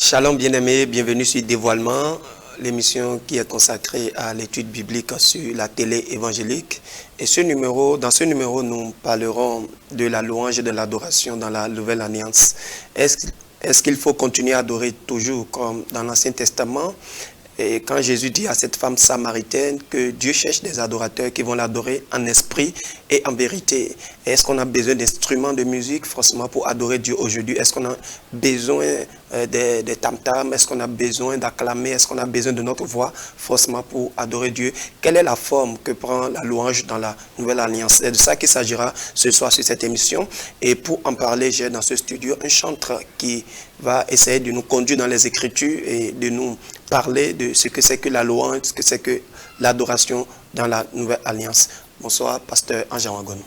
Shalom bien-aimés, bienvenue sur Dévoilement, l'émission qui est consacrée à l'étude biblique sur la télé évangélique. Et dans ce numéro, nous parlerons de la louange et de l'adoration dans la Nouvelle Alliance. Est-ce qu'il faut continuer à adorer toujours comme dans l'Ancien Testament? Et quand Jésus dit à cette femme samaritaine que Dieu cherche des adorateurs qui vont l'adorer en esprit et en vérité. Est-ce qu'on a besoin d'instruments de musique forcément pour adorer Dieu aujourd'hui? Est-ce qu'on a besoin des tam-tams? Est-ce qu'on a besoin d'acclamer? Est-ce qu'on a besoin de notre voix forcément pour adorer Dieu? Quelle est la forme que prend la louange dans la Nouvelle Alliance? C'est de ça qu'il s'agira ce soir sur cette émission. Et pour en parler, j'ai dans ce studio un chanteur qui va essayer de nous conduire dans les Écritures et de nous parler de ce que c'est que la louange, ce que c'est que l'adoration dans la Nouvelle Alliance. Bonsoir, pasteur Angel Wagon.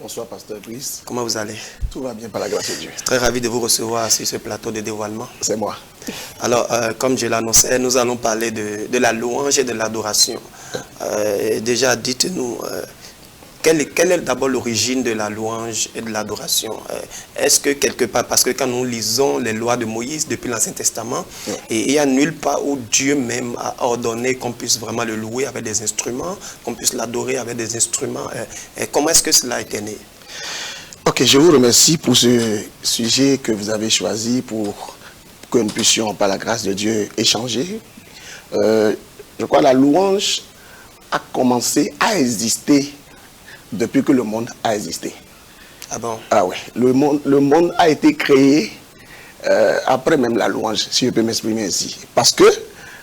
Bonsoir, pasteur Brice. Comment vous allez? Tout va bien par la grâce de Dieu. Très ravi de vous recevoir sur ce plateau de dévoilement. C'est moi. Alors, comme je l'annonçais, nous allons parler de la louange et de l'adoration. Déjà, dites-nous, quelle est d'abord l'origine de la louange et de l'adoration? Est-ce que quelque part, parce que quand nous lisons les lois de Moïse depuis l'Ancien Testament, et il n'y a nulle part où Dieu même a ordonné qu'on puisse vraiment le louer avec des instruments, qu'on puisse l'adorer avec des instruments. Comment est-ce que cela a été né? Ok, je vous remercie pour ce sujet que vous avez choisi pour que nous puissions, par la grâce de Dieu, échanger. Je crois que la louange a commencé à exister depuis que le monde a existé. Ah bon? Ah ouais. Le monde a été créé après même la louange, si je peux m'exprimer ainsi. Parce que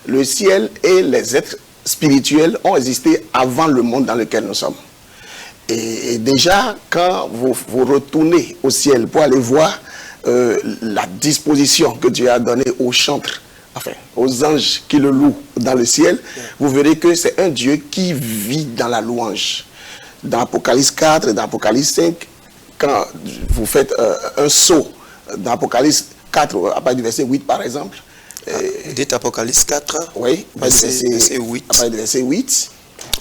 le ciel et les êtres spirituels ont existé avant le monde dans lequel nous sommes. Et déjà, quand vous retournez au ciel pour aller voir la disposition que Dieu a donnée aux chantres, enfin, aux anges qui le louent dans le ciel, vous verrez que c'est un Dieu qui vit dans la louange. Dans Apocalypse 4 et dans Apocalypse 5, quand vous faites un saut dans Apocalypse 4, à partir du verset 8 par exemple. Dites Apocalypse 4, oui, verset 8. À partir du verset 8.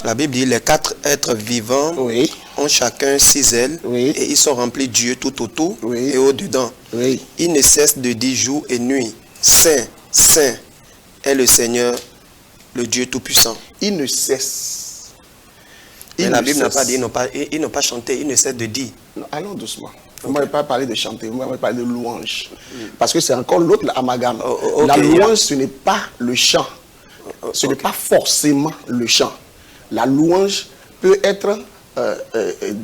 La Bible dit, les 4 êtres vivants ont chacun 6 ailes et ils sont remplis de Dieu tout autour et au-dedans. Ils ne cessent de dire jour et nuit, Saint, Saint est le Seigneur, le Dieu Tout-Puissant. Ils ne cessent. Mais la Bible n'a pas dit, ils n'ont pas chanté, ils ne cessent de dire. Non, allons doucement. Vous ne m'avez pas parlé de chanter, vous m'avez parlé de louange. Parce que c'est encore l'autre amalgame. La louange, ce n'est pas le chant. Ce n'est pas forcément le chant. La louange peut être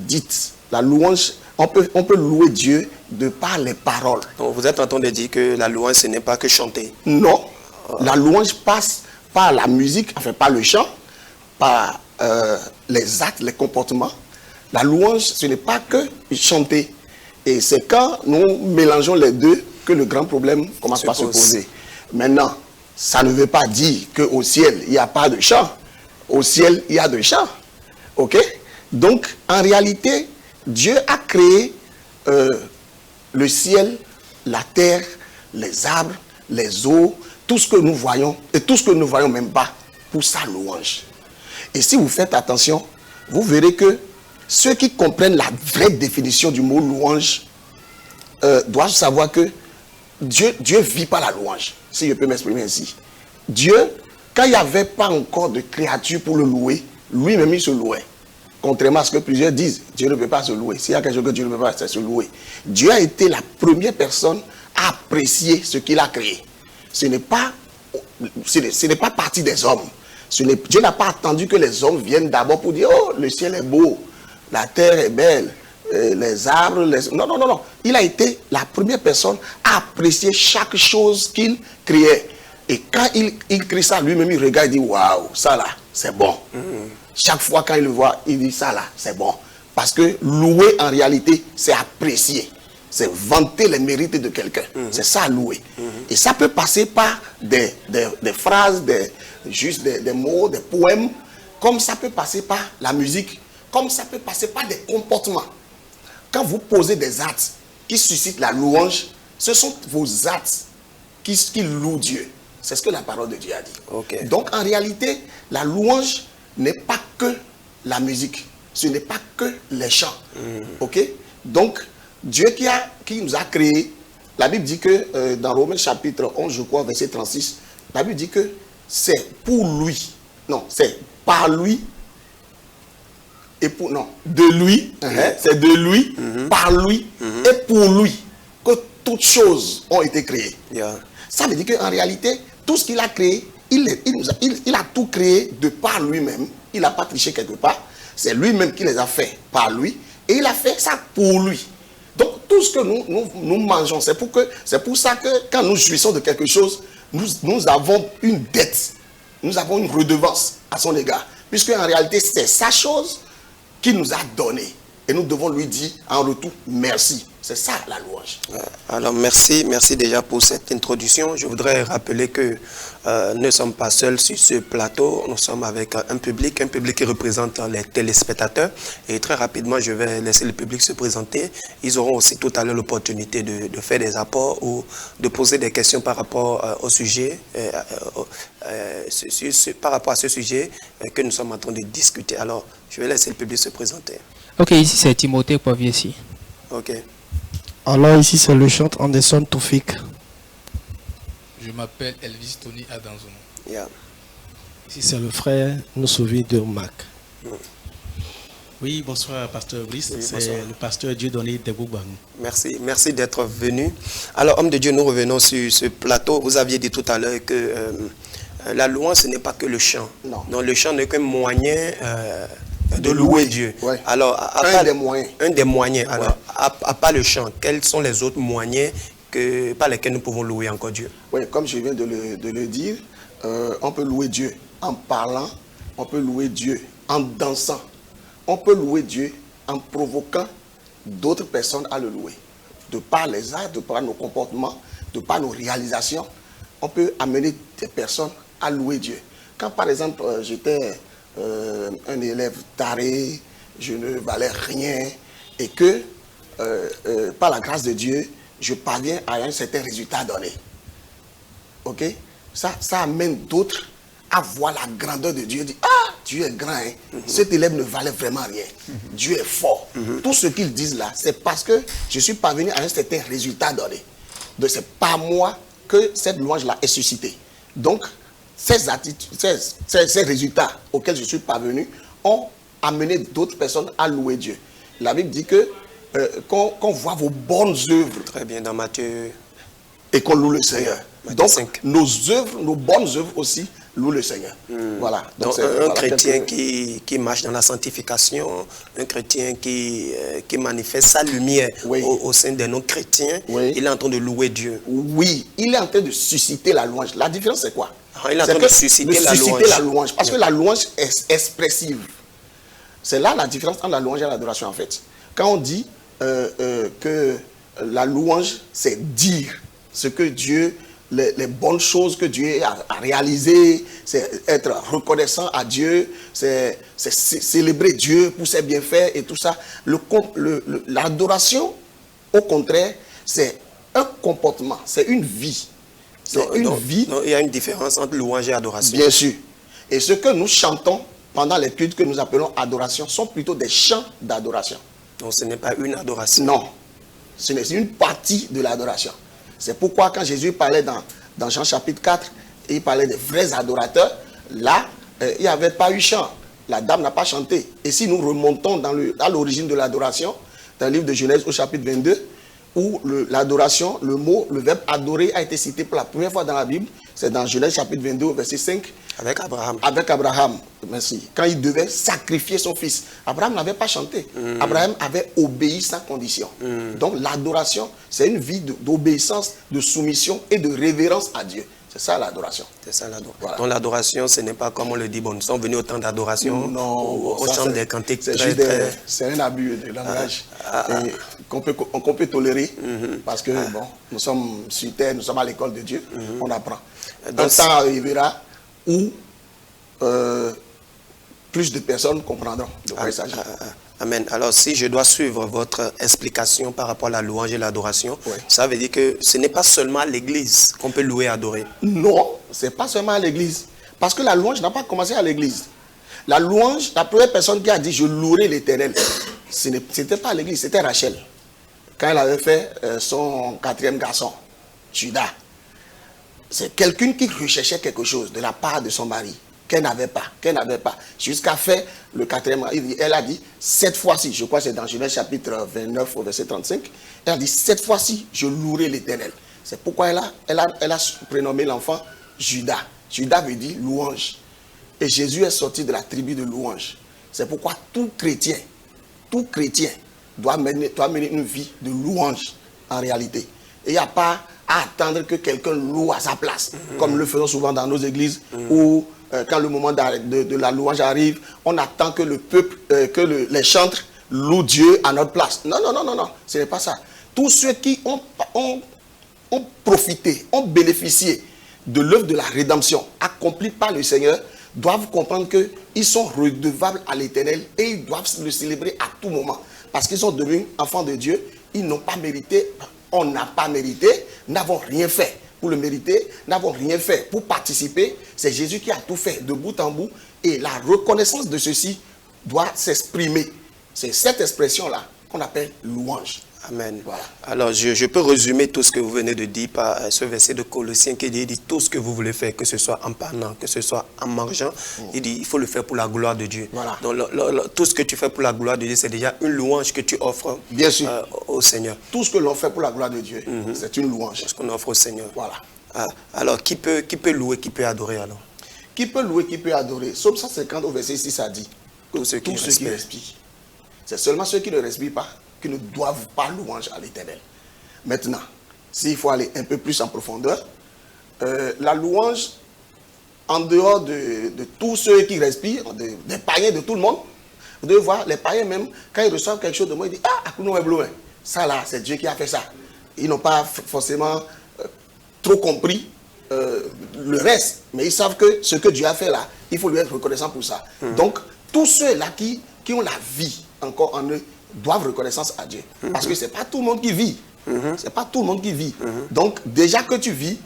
dite. La louange, on peut louer Dieu de par les paroles. Donc vous êtes en train de dire que la louange, ce n'est pas que chanter. Non. La louange passe par la musique, enfin par le chant, par les actes, les comportements. La louange, ce n'est pas que chanter. Et c'est quand nous mélangeons les deux que le grand problème commence à se poser. Maintenant, ça ne veut pas dire qu'au ciel, il n'y a pas de chant. Au ciel, il y a de chant. Ok? Donc, en réalité, Dieu a créé le ciel, la terre, les arbres, les eaux, tout ce que nous voyons, et tout ce que nous ne voyons même pas, pour sa louange. Et si vous faites attention, vous verrez que ceux qui comprennent la vraie définition du mot louange doivent savoir que Dieu vit par la louange, si je peux m'exprimer ainsi. Dieu, quand il n'y avait pas encore de créature pour le louer, lui-même il se louait. Contrairement à ce que plusieurs disent, Dieu ne peut pas se louer. S'il y a quelque chose que Dieu ne peut pas, c'est se louer. Dieu a été la première personne à apprécier ce qu'il a créé. Ce n'est pas partie des hommes. Dieu n'a pas attendu que les hommes viennent d'abord pour dire « Oh, le ciel est beau, la terre est belle, les arbres... » Non, non, non, non. Il a été la première personne à apprécier chaque chose qu'il créait. Et quand il crée ça, lui-même, il regarde et dit « Waouh, ça là, c'est bon. » Chaque fois quand il le voit, il dit « Ça là, c'est bon. » Parce que louer, en réalité, c'est apprécier. C'est vanter les mérites de quelqu'un. C'est ça, louer. Et ça peut passer par des phrases, juste des mots, des poèmes, comme ça peut passer par la musique, comme ça peut passer par des comportements. Quand vous posez des actes qui suscitent la louange, ce sont vos actes qui louent Dieu. C'est ce que la parole de Dieu a dit. Donc en réalité, la louange n'est pas que la musique. Ce n'est pas que les chants. Ok? Donc, Dieu qui nous a créés La Bible dit que dans Romains chapitre 11, je crois, verset 36, la Bible dit que c'est pour lui, non, c'est par lui, et pour, non, de lui, c'est de lui, par lui, et pour lui, que toutes choses ont été créées. Yeah. Ça veut dire qu'en réalité, tout ce qu'il a créé, il a tout créé de par lui-même. Il n'a pas triché quelque part. C'est lui-même qui les a fait par lui. Et il a fait ça pour lui. Donc, tout ce que nous mangeons, c'est pour ça que quand nous jouissons de quelque chose, nous avons une dette. Nous avons une redevance à son égard. Puisque en réalité, c'est sa chose qu'il nous a donnée. Et nous devons lui dire en retour merci. C'est ça la louange. Alors merci déjà pour cette introduction. Je voudrais rappeler que nous ne sommes pas seuls sur ce plateau. Nous sommes avec un public qui représente les téléspectateurs. Et très rapidement, je vais laisser le public se présenter. Ils auront aussi tout à l'heure l'opportunité de faire des apports ou de poser des questions par rapport au sujet, par rapport à ce sujet que nous sommes en train de discuter. Alors, je vais laisser le public se présenter. Ok, ici c'est Timothée Poivier. Ok. Alors ici c'est le chanteur Anderson Toufik. Je m'appelle Elvis Tony Adanzono. Yeah. Ici c'est le frère Nossovi de Mac. Oui, bonsoir Pasteur Brice, Oui, c'est bonsoir. le pasteur Dieudonné Deboubang. Merci d'être venu. Alors, homme de Dieu, nous revenons sur ce plateau. Vous aviez dit tout à l'heure que la louange, ce n'est pas que le chant. Non. Le chant n'est qu'un moyen de louer Dieu. Ouais. Alors, Un des moyens. Un des moyens. Ouais. Alors, à part le chant, quels sont les autres moyens par lesquels nous pouvons louer encore Dieu? Oui, comme je viens de le dire, on peut louer Dieu en parlant, on peut louer Dieu en dansant, on peut louer Dieu en provoquant d'autres personnes à le louer. De par les actes, de par nos comportements, de par nos réalisations, on peut amener des personnes à louer Dieu. Quand par exemple j'étais un élève taré, je ne valais rien, et que par la grâce de Dieu, je parviens à un certain résultat donné. Ok? Ça amène d'autres à voir la grandeur de Dieu. Dit, ah, Dieu est grand, hein? Cet élève ne valait vraiment rien. Dieu est fort. Tout ce qu'ils disent là, c'est parce que je suis parvenu à un certain résultat donné. Donc c'est pas moi que cette louange-là est suscitée. Donc, ces attitudes, ces résultats auxquels je suis parvenu ont amené d'autres personnes à louer Dieu. La Bible dit que qu'on voit vos bonnes œuvres. Très bien, dans Matthieu. Et qu'on loue le Seigneur. Matthieu Donc, 5. nos œuvres, nos bonnes œuvres aussi, louent le Seigneur. Voilà. Donc, c'est- un voilà chrétien quelques- qui marche dans la sanctification, un chrétien qui manifeste sa lumière Oui. au sein de nos chrétiens, Oui. il est en train de louer Dieu. Oui, il est en train de susciter la louange. La différence, c'est quoi? Ah, il est en C'est train que de susciter la louange. la louange. Parce que la louange est expressive. C'est là la différence entre la louange et l'adoration, en fait. Quand on dit que la louange, c'est dire ce que Dieu, les bonnes choses que Dieu a réalisées, c'est être reconnaissant à Dieu, c'est célébrer Dieu pour ses bienfaits et tout ça. L'adoration, au contraire, c'est un comportement, c'est une vie. C'est une vie. Donc, il y a une différence entre louange et adoration. Bien sûr. Et ce que nous chantons pendant les cultes que nous appelons adoration sont plutôt des chants d'adoration. Donc ce n'est pas une adoration. Non. C'est une partie de l'adoration. C'est pourquoi quand Jésus parlait dans Jean chapitre 4, il parlait des vrais adorateurs, là, il n'y avait pas eu chant. La dame n'a pas chanté. Et si nous remontons à l'origine de l'adoration, dans le livre de Genèse au chapitre 22, où l'adoration, le verbe adorer a été cité pour la première fois dans la Bible, c'est dans Genèse chapitre 22, verset 5. Avec Abraham. Avec Abraham, merci. Quand il devait sacrifier son fils, Abraham n'avait pas chanté. Abraham avait obéi sans condition. Donc l'adoration, c'est une vie d'obéissance, de soumission et de révérence à Dieu. C'est ça l'adoration. C'est ça l'adoration. Voilà. Donc l'adoration, ce n'est pas comme on le dit, bon, nous sommes venus au temps d'adoration, Non, au ça, chant c'est- des cantiques c'est très, juste très... c'est un abus de langage et qu'on peut tolérer parce que bon, nous sommes sur terre, nous sommes à l'école de Dieu, on apprend. Donc, Un temps arrivera où plus de personnes comprendront de quoi il s'agit. Amen. Alors, si je dois suivre votre explication par rapport à la louange et l'adoration, Oui. ça veut dire que ce n'est pas seulement à l'église qu'on peut louer et adorer. Non, c'est pas seulement à l'église. Parce que la louange n'a pas commencé à l'église. La louange, la première personne qui a dit je louerai l'Éternel, ce n'était pas à l'église, c'était Rachel. quand elle avait fait son 4e garçon, Judas, c'est quelqu'un qui recherchait quelque chose de la part de son mari, qu'elle n'avait pas, jusqu'à faire le 4e. Elle a dit, cette fois-ci, je crois que c'est dans Genèse chapitre 29 au verset 35, elle a dit, cette fois-ci, je louerai l'Éternel. C'est pourquoi elle a prénommé l'enfant Judas. Judas veut dire louange. Et Jésus est sorti de la tribu de louange. C'est pourquoi tout chrétien doit mener une vie de louange en réalité. Et il n'y a pas à attendre que quelqu'un loue à sa place, comme nous le faisons souvent dans nos églises, où quand le moment de la louange arrive, on attend que le peuple, les chantres louent Dieu à notre place. Non, ce n'est pas ça. Tous ceux qui ont profité, ont bénéficié de l'œuvre de la rédemption accomplie par le Seigneur, doivent comprendre qu'ils sont redevables à l'Éternel et ils doivent le célébrer à tout moment. Parce qu'ils sont devenus enfants de Dieu, ils n'ont pas mérité, on n'a pas mérité, n'avons rien fait pour le mériter, n'avons rien fait pour participer. C'est Jésus qui a tout fait de bout en bout et la reconnaissance de ceci doit s'exprimer. C'est cette expression-là qu'on appelle louange. Amen. Voilà. Alors, je peux résumer tout ce que vous venez de dire par ce verset de Colossiens qui dit tout ce que vous voulez faire, que ce soit en parlant, que ce soit en mangeant, il dit il faut le faire pour la gloire de Dieu. Voilà. Donc, tout ce que tu fais pour la gloire de Dieu, c'est déjà une louange que tu offres Bien sûr. Au Seigneur. Tout ce que l'on fait pour la gloire de Dieu, c'est une louange. Ce qu'on offre au Seigneur. Voilà. Alors, qui peut louer, qui peut adorer alors? Qui peut louer, qui peut adorer? Psaume 150 au verset 6, ça dit Tous ceux qui respirent. C'est seulement ceux qui ne respirent pas qui ne doivent pas louange à l'Éternel. Maintenant, s'il faut aller un peu plus en profondeur, la louange, en dehors de tous ceux qui respirent, des païens, de tout le monde, vous devez voir, les païens même, quand ils reçoivent quelque chose de moi, ils disent « Ah, ça là, c'est Dieu qui a fait ça. » Ils n'ont pas forcément trop compris le reste, mais ils savent que ce que Dieu a fait là, il faut lui être reconnaissant pour ça. Donc, tous ceux-là qui ont la vie encore en eux, doivent reconnaissance à Dieu. Parce que ce n'est pas tout le monde qui vit. C'est pas tout le monde qui vit. Donc, déjà que tu vis,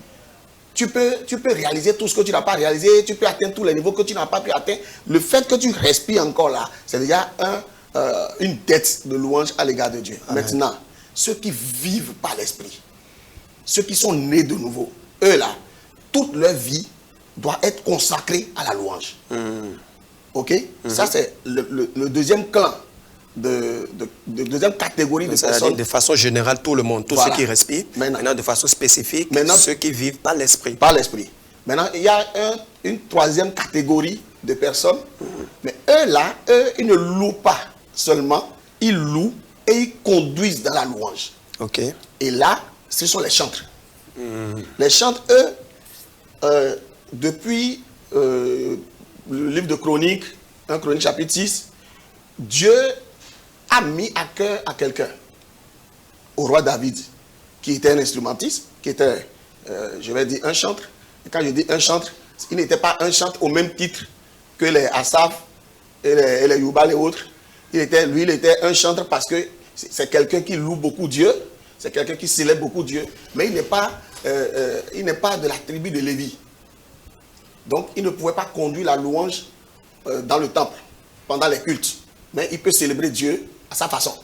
tu peux réaliser tout ce que tu n'as pas réalisé, tu peux atteindre tous les niveaux que tu n'as pas pu atteindre. Le fait que tu respires encore là, c'est déjà une dette de louange à l'égard de Dieu. Amen. Maintenant, ceux qui vivent par l'esprit, ceux qui sont nés de nouveau, eux là, toute leur vie doit être consacrée à la louange. Ok? Ça, c'est le deuxième clan. De deuxième catégorie de personnes. De façon générale, tout le monde, tous ceux qui respirent. Maintenant, de façon spécifique, ceux qui vivent par l'esprit. Par l'esprit. Maintenant, il y a une troisième catégorie de personnes. Mais eux, ils ne louent pas seulement, ils louent et ils conduisent dans la louange. Ok. Et là, ce sont les chantres. Les chantres, eux, depuis le livre de Chroniques, 1 Chronique chapitre 6, Dieu a mis à cœur à quelqu'un, au roi David, qui était un instrumentiste, qui était, je vais dire, un chantre. Et quand je dis un chantre, il n'était pas un chantre au même titre que les Asaph et les Yubal et autres. Lui, il était un chantre parce que c'est quelqu'un qui loue beaucoup Dieu, c'est quelqu'un qui célèbre beaucoup Dieu, mais il n'est pas de la tribu de Lévi. Donc, il ne pouvait pas conduire la louange dans le temple, pendant les cultes. Mais il peut célébrer Dieu à sa façon.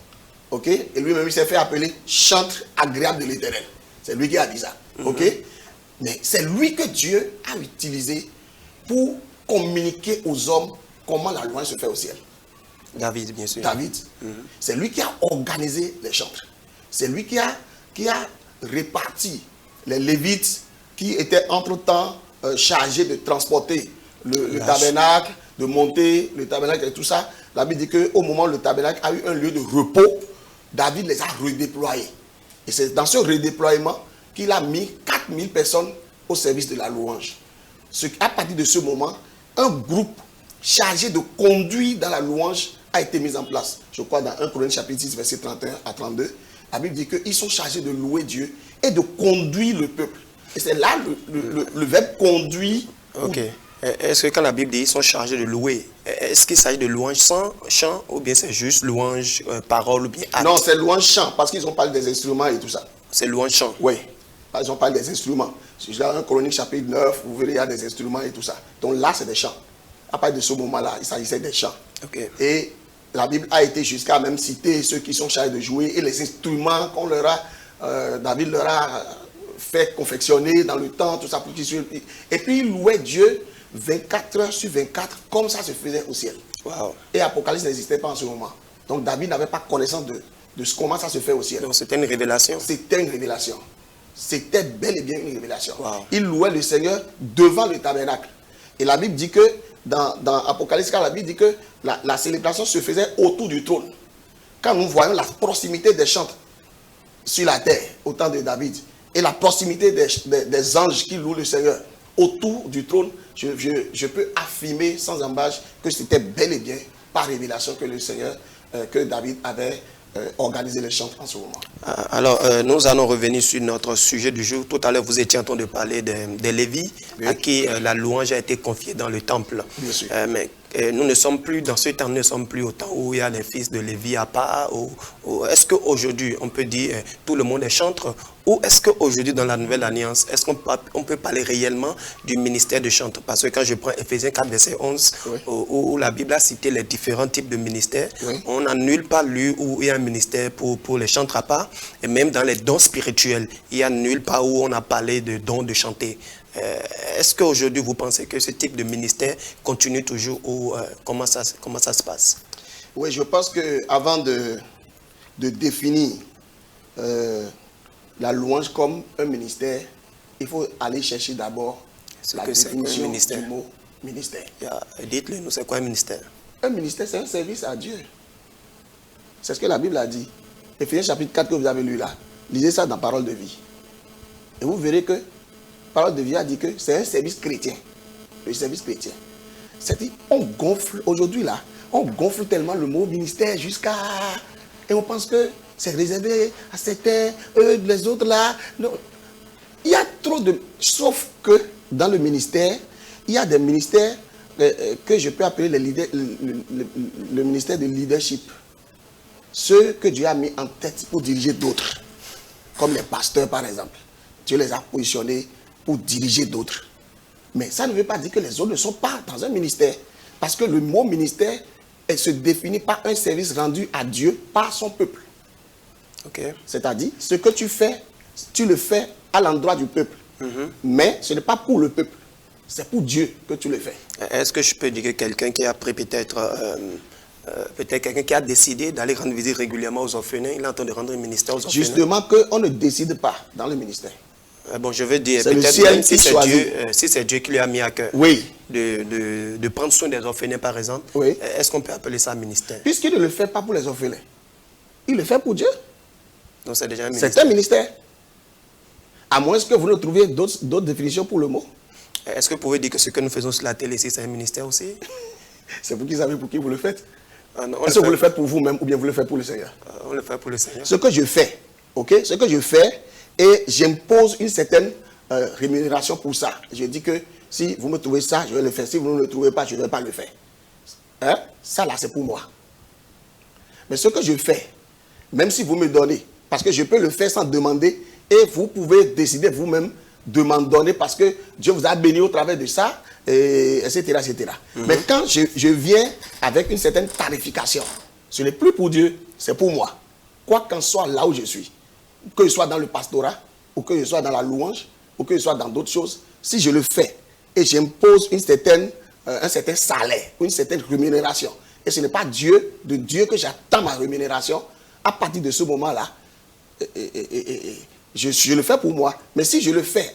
Ok? Et lui-même, il s'est fait appeler chantre agréable de l'Éternel. C'est lui qui a dit ça. Ok? Mais c'est lui que Dieu a utilisé pour communiquer aux hommes comment la louange se fait au ciel. David, bien sûr. David. C'est lui qui a organisé les chantres. C'est lui qui a réparti les Lévites qui étaient entre-temps chargés de transporter le tabernacle, de monter le tabernacle et tout ça. La Bible dit qu'au moment où le tabernacle a eu un lieu de repos, David les a redéployés. Et c'est dans ce redéploiement qu'il a mis 4000 personnes au service de la louange. À partir de ce moment, un groupe chargé de conduire dans la louange a été mis en place. Je crois dans 1 Chroniques chapitre 6, verset 31 à 32, la Bible dit qu'ils sont chargés de louer Dieu et de conduire le peuple. Et c'est là le verbe conduire. Ok. Est-ce que quand la Bible dit qu'ils sont chargés de louer, est-ce qu'il s'agit de louange sans chant ou bien c'est juste louange, parole ou bien acte? Non, c'est louange chant parce qu'ils ont parlé des instruments et tout ça. C'est louange chant? Oui, ils ont parlé des instruments. Si dans 1 Chronique chapitre 9, vous verrez, il y a des instruments et tout ça. Donc là, c'est des chants. À partir de ce moment-là, il s'agissait des chants. Okay. Et la Bible a été jusqu'à même citer ceux qui sont chargés de jouer et les instruments qu'on leur a, David leur a fait confectionner dans le temps, tout ça pour qu'ils suivent. Et puis il louait Dieu 24 heures sur 24, comme ça se faisait au ciel. Wow. Et Apocalypse n'existait pas en ce moment. Donc David n'avait pas connaissance de comment ça se fait au ciel. Donc c'était une révélation. C'était une révélation. C'était bel et bien une révélation. Wow. Il louait le Seigneur devant le tabernacle. Et la Bible dit que, dans Apocalypse 4, la Bible dit que la célébration se faisait autour du trône. Quand nous voyons la proximité des chantres sur la terre, au temps de David, et la proximité des anges qui louent le Seigneur autour du trône, je peux affirmer sans embâche que c'était bel et bien par révélation que le Seigneur, que David avait organisé les chants en ce moment. Alors, nous allons revenir sur notre sujet du jour. Tout à l'heure, vous étiez en train de parler des Lévites, oui, à qui la louange a été confiée dans le temple. Bien sûr. Mais nous ne sommes plus, dans ce temps, nous ne sommes plus au temps où il y a les fils de Lévi à part. Est-ce qu'aujourd'hui, on peut dire tout le monde est chantre? Ou est-ce qu'aujourd'hui, dans la Nouvelle Alliance, est-ce qu'on peut parler réellement du ministère de chantre? Parce que quand je prends Éphésiens 4, verset 11, oui, où la Bible a cité les différents types de ministères, oui, on n'a nulle part lu où il y a un ministère pour les chantres à part. Et même dans les dons spirituels, il n'y a nulle part où on a parlé de dons de chanter. Est-ce qu'aujourd'hui, vous pensez que ce type de ministère continue toujours ou comment ça se passe? Oui, je pense qu'avant de définir la louange comme un ministère, il faut aller chercher d'abord la définition du mot ministère. Dites-le nous, c'est quoi un ministère? Un ministère, c'est un service à Dieu. C'est ce que la Bible a dit. Éphésiens chapitre 4 que vous avez lu là, lisez ça dans Parole de vie. Et vous verrez que Parole de vie a dit que c'est un service chrétien. Le service chrétien. C'est-à-dire, on gonfle, aujourd'hui là, on gonfle tellement le mot ministère jusqu'à... Et on pense que c'est réservé à certains, eux, les autres là. Non. Il y a trop de... Sauf que dans le ministère, il y a des ministères que je peux appeler le ministère de leadership. Ceux que Dieu a mis en tête pour diriger d'autres. Comme les pasteurs par exemple. Dieu les a positionnés pour diriger d'autres. Mais ça ne veut pas dire que les autres ne sont pas dans un ministère. Parce que le mot ministère, elle se définit par un service rendu à Dieu par son peuple. Okay. C'est-à-dire, ce que tu fais, tu le fais à l'endroit du peuple. Mais ce n'est pas pour le peuple. C'est pour Dieu que tu le fais. Est-ce que je peux dire que quelqu'un qui a pris peut-être quelqu'un qui a décidé d'aller rendre visite régulièrement aux orphelins, il est en train de rendre un ministère aux orphelins? Justement qu'on ne décide pas dans le ministère. Bon, je veux dire, peut-être même si c'est Dieu qui lui a mis à cœur, oui, de prendre soin des orphelins, par exemple, oui, est-ce qu'on peut appeler ça ministère? Puisqu'il ne le fait pas pour les orphelins, il le fait pour Dieu. Donc c'est déjà un ministère. C'est un ministère. À moins que vous ne trouviez d'autres définitions pour le mot. Est-ce que vous pouvez dire que ce que nous faisons sur la télé ici, c'est un ministère aussi? C'est vous qui savez pour qui vous le faites. Est-ce que vous le faites pour vous-même ou bien vous le faites pour le Seigneur? On le fait pour le Seigneur. Ce que je fais, ok? Ce que je fais, et j'impose une certaine rémunération pour ça. Je dis que si vous me trouvez ça, je vais le faire. Si vous ne le trouvez pas, je ne vais pas le faire. Hein? Ça là, c'est pour moi. Mais ce que je fais, même si vous me donnez, parce que je peux le faire sans demander, et vous pouvez décider vous-même de m'en donner parce que Dieu vous a béni au travers de ça, etc. etc. Mais quand je viens avec une certaine tarification, ce n'est plus pour Dieu, c'est pour moi. Quoi qu'en soit là où je suis, que je sois dans le pastorat, ou que je sois dans la louange, ou que je sois dans d'autres choses, si je le fais et j'impose un certain salaire, ou une certaine rémunération, et ce n'est pas de Dieu que j'attends ma rémunération, à partir de ce moment-là, je le fais pour moi. Mais si je le fais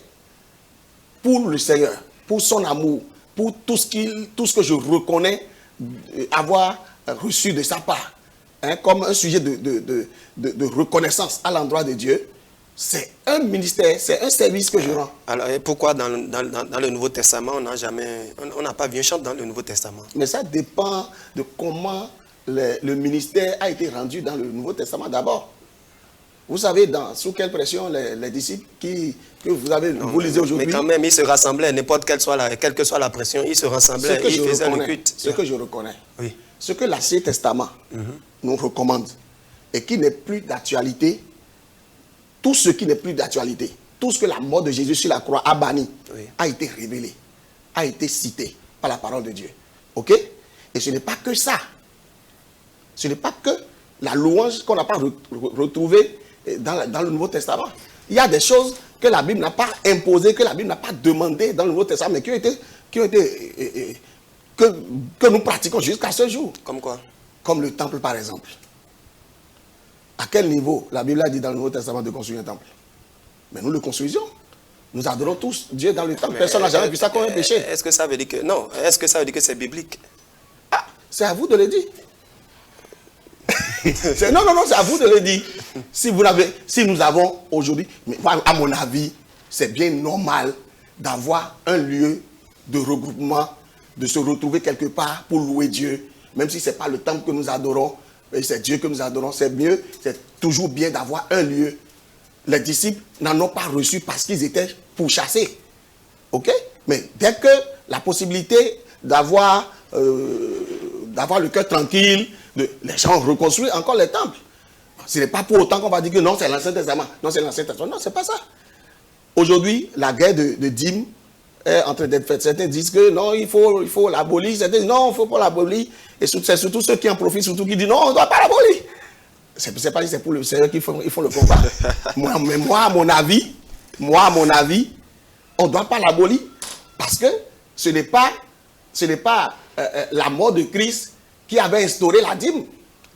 pour le Seigneur, pour son amour, pour tout ce que je reconnais avoir reçu de sa part, hein, comme un sujet de reconnaissance à l'endroit de Dieu, c'est un ministère, c'est un service que je rends. Alors, et pourquoi dans le Nouveau Testament, on n'a pas vu un chant dans le Nouveau Testament? Mais ça dépend de comment le ministère a été rendu dans le Nouveau Testament d'abord. Vous savez sous quelle pression les disciples que vous lisez aujourd'hui. Mais quand même, ils se rassemblaient, quelle que soit la pression, ils se rassemblaient, ils faisaient le culte. Ce que je reconnais, oui, ce que l'Ancien Testament nous recommande et qui n'est plus d'actualité, tout ce qui n'est plus d'actualité, tout ce que la mort de Jésus sur la croix a banni, oui, a été révélé, a été cité par la parole de Dieu. Ok? Et ce n'est pas que ça. Ce n'est pas que la louange qu'on n'a pas retrouvée dans le Nouveau Testament. Il y a des choses que la Bible n'a pas imposées, que la Bible n'a pas demandées dans le Nouveau Testament, mais que nous pratiquons jusqu'à ce jour. Comme quoi? Comme le temple, par exemple. À quel niveau la Bible a dit dans le Nouveau Testament de construire un temple? Mais nous le construisions. Nous adorons tous Dieu dans le temple. Personne n'a jamais vu ça comme un péché. Est-ce que ça veut dire que... Non, est-ce que ça veut dire que c'est biblique? Ah, c'est à vous de le dire. Non, c'est à vous de le dire. Si nous avons aujourd'hui, à mon avis, c'est bien normal d'avoir un lieu de regroupement, de se retrouver quelque part pour louer Dieu. Même si ce n'est pas le temple que nous adorons, mais c'est Dieu que nous adorons, c'est mieux, c'est toujours bien d'avoir un lieu. Les disciples n'en ont pas reçu parce qu'ils étaient pourchassés. Ok? Mais dès que la possibilité d'avoir le cœur tranquille, les gens ont reconstruit encore les temples. Ce n'est pas pour autant qu'on va dire que non, c'est l'Ancien Testament. Non, c'est l'Ancien Testament. Non, ce n'est pas ça. Aujourd'hui, la guerre de dîmes est en train d'être faite. Certains disent que non, il faut l'abolir. Certains disent non, il ne faut pas l'abolir. Et c'est surtout ceux qui en profitent, surtout qui disent non, on ne doit pas l'abolir. C'est pas c'est pour le Seigneur qu'ils font le combat. moi, à mon avis, on ne doit pas l'abolir parce que ce n'est pas la mort de Christ qui avait instauré la dîme.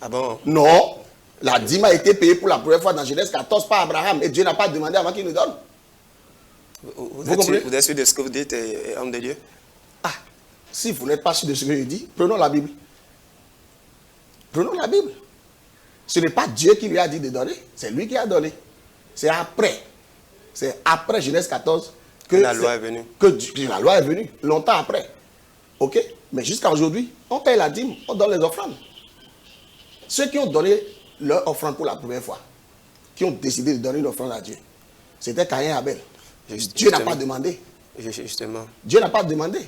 Ah bon? Non, la dîme a été payée pour la première fois dans Genèse 14 par Abraham et Dieu n'a pas demandé avant qu'il nous donne. Vous êtes sûr de ce que vous dites, homme de Dieu? Ah, si vous n'êtes pas sûr de ce que je dis, prenons la Bible. Prenons la Bible. Ce n'est pas Dieu qui lui a dit de donner, c'est lui qui a donné. C'est après Genèse 14 que la loi est venue. La loi est venue, longtemps après. Ok? Mais jusqu'à aujourd'hui, on paye la dîme, on donne les offrandes. Ceux qui ont donné leur offrande pour la première fois, qui ont décidé de donner une offrande à Dieu, c'était Caïn et Abel. Dieu n'a pas demandé. Justement. Dieu n'a pas demandé.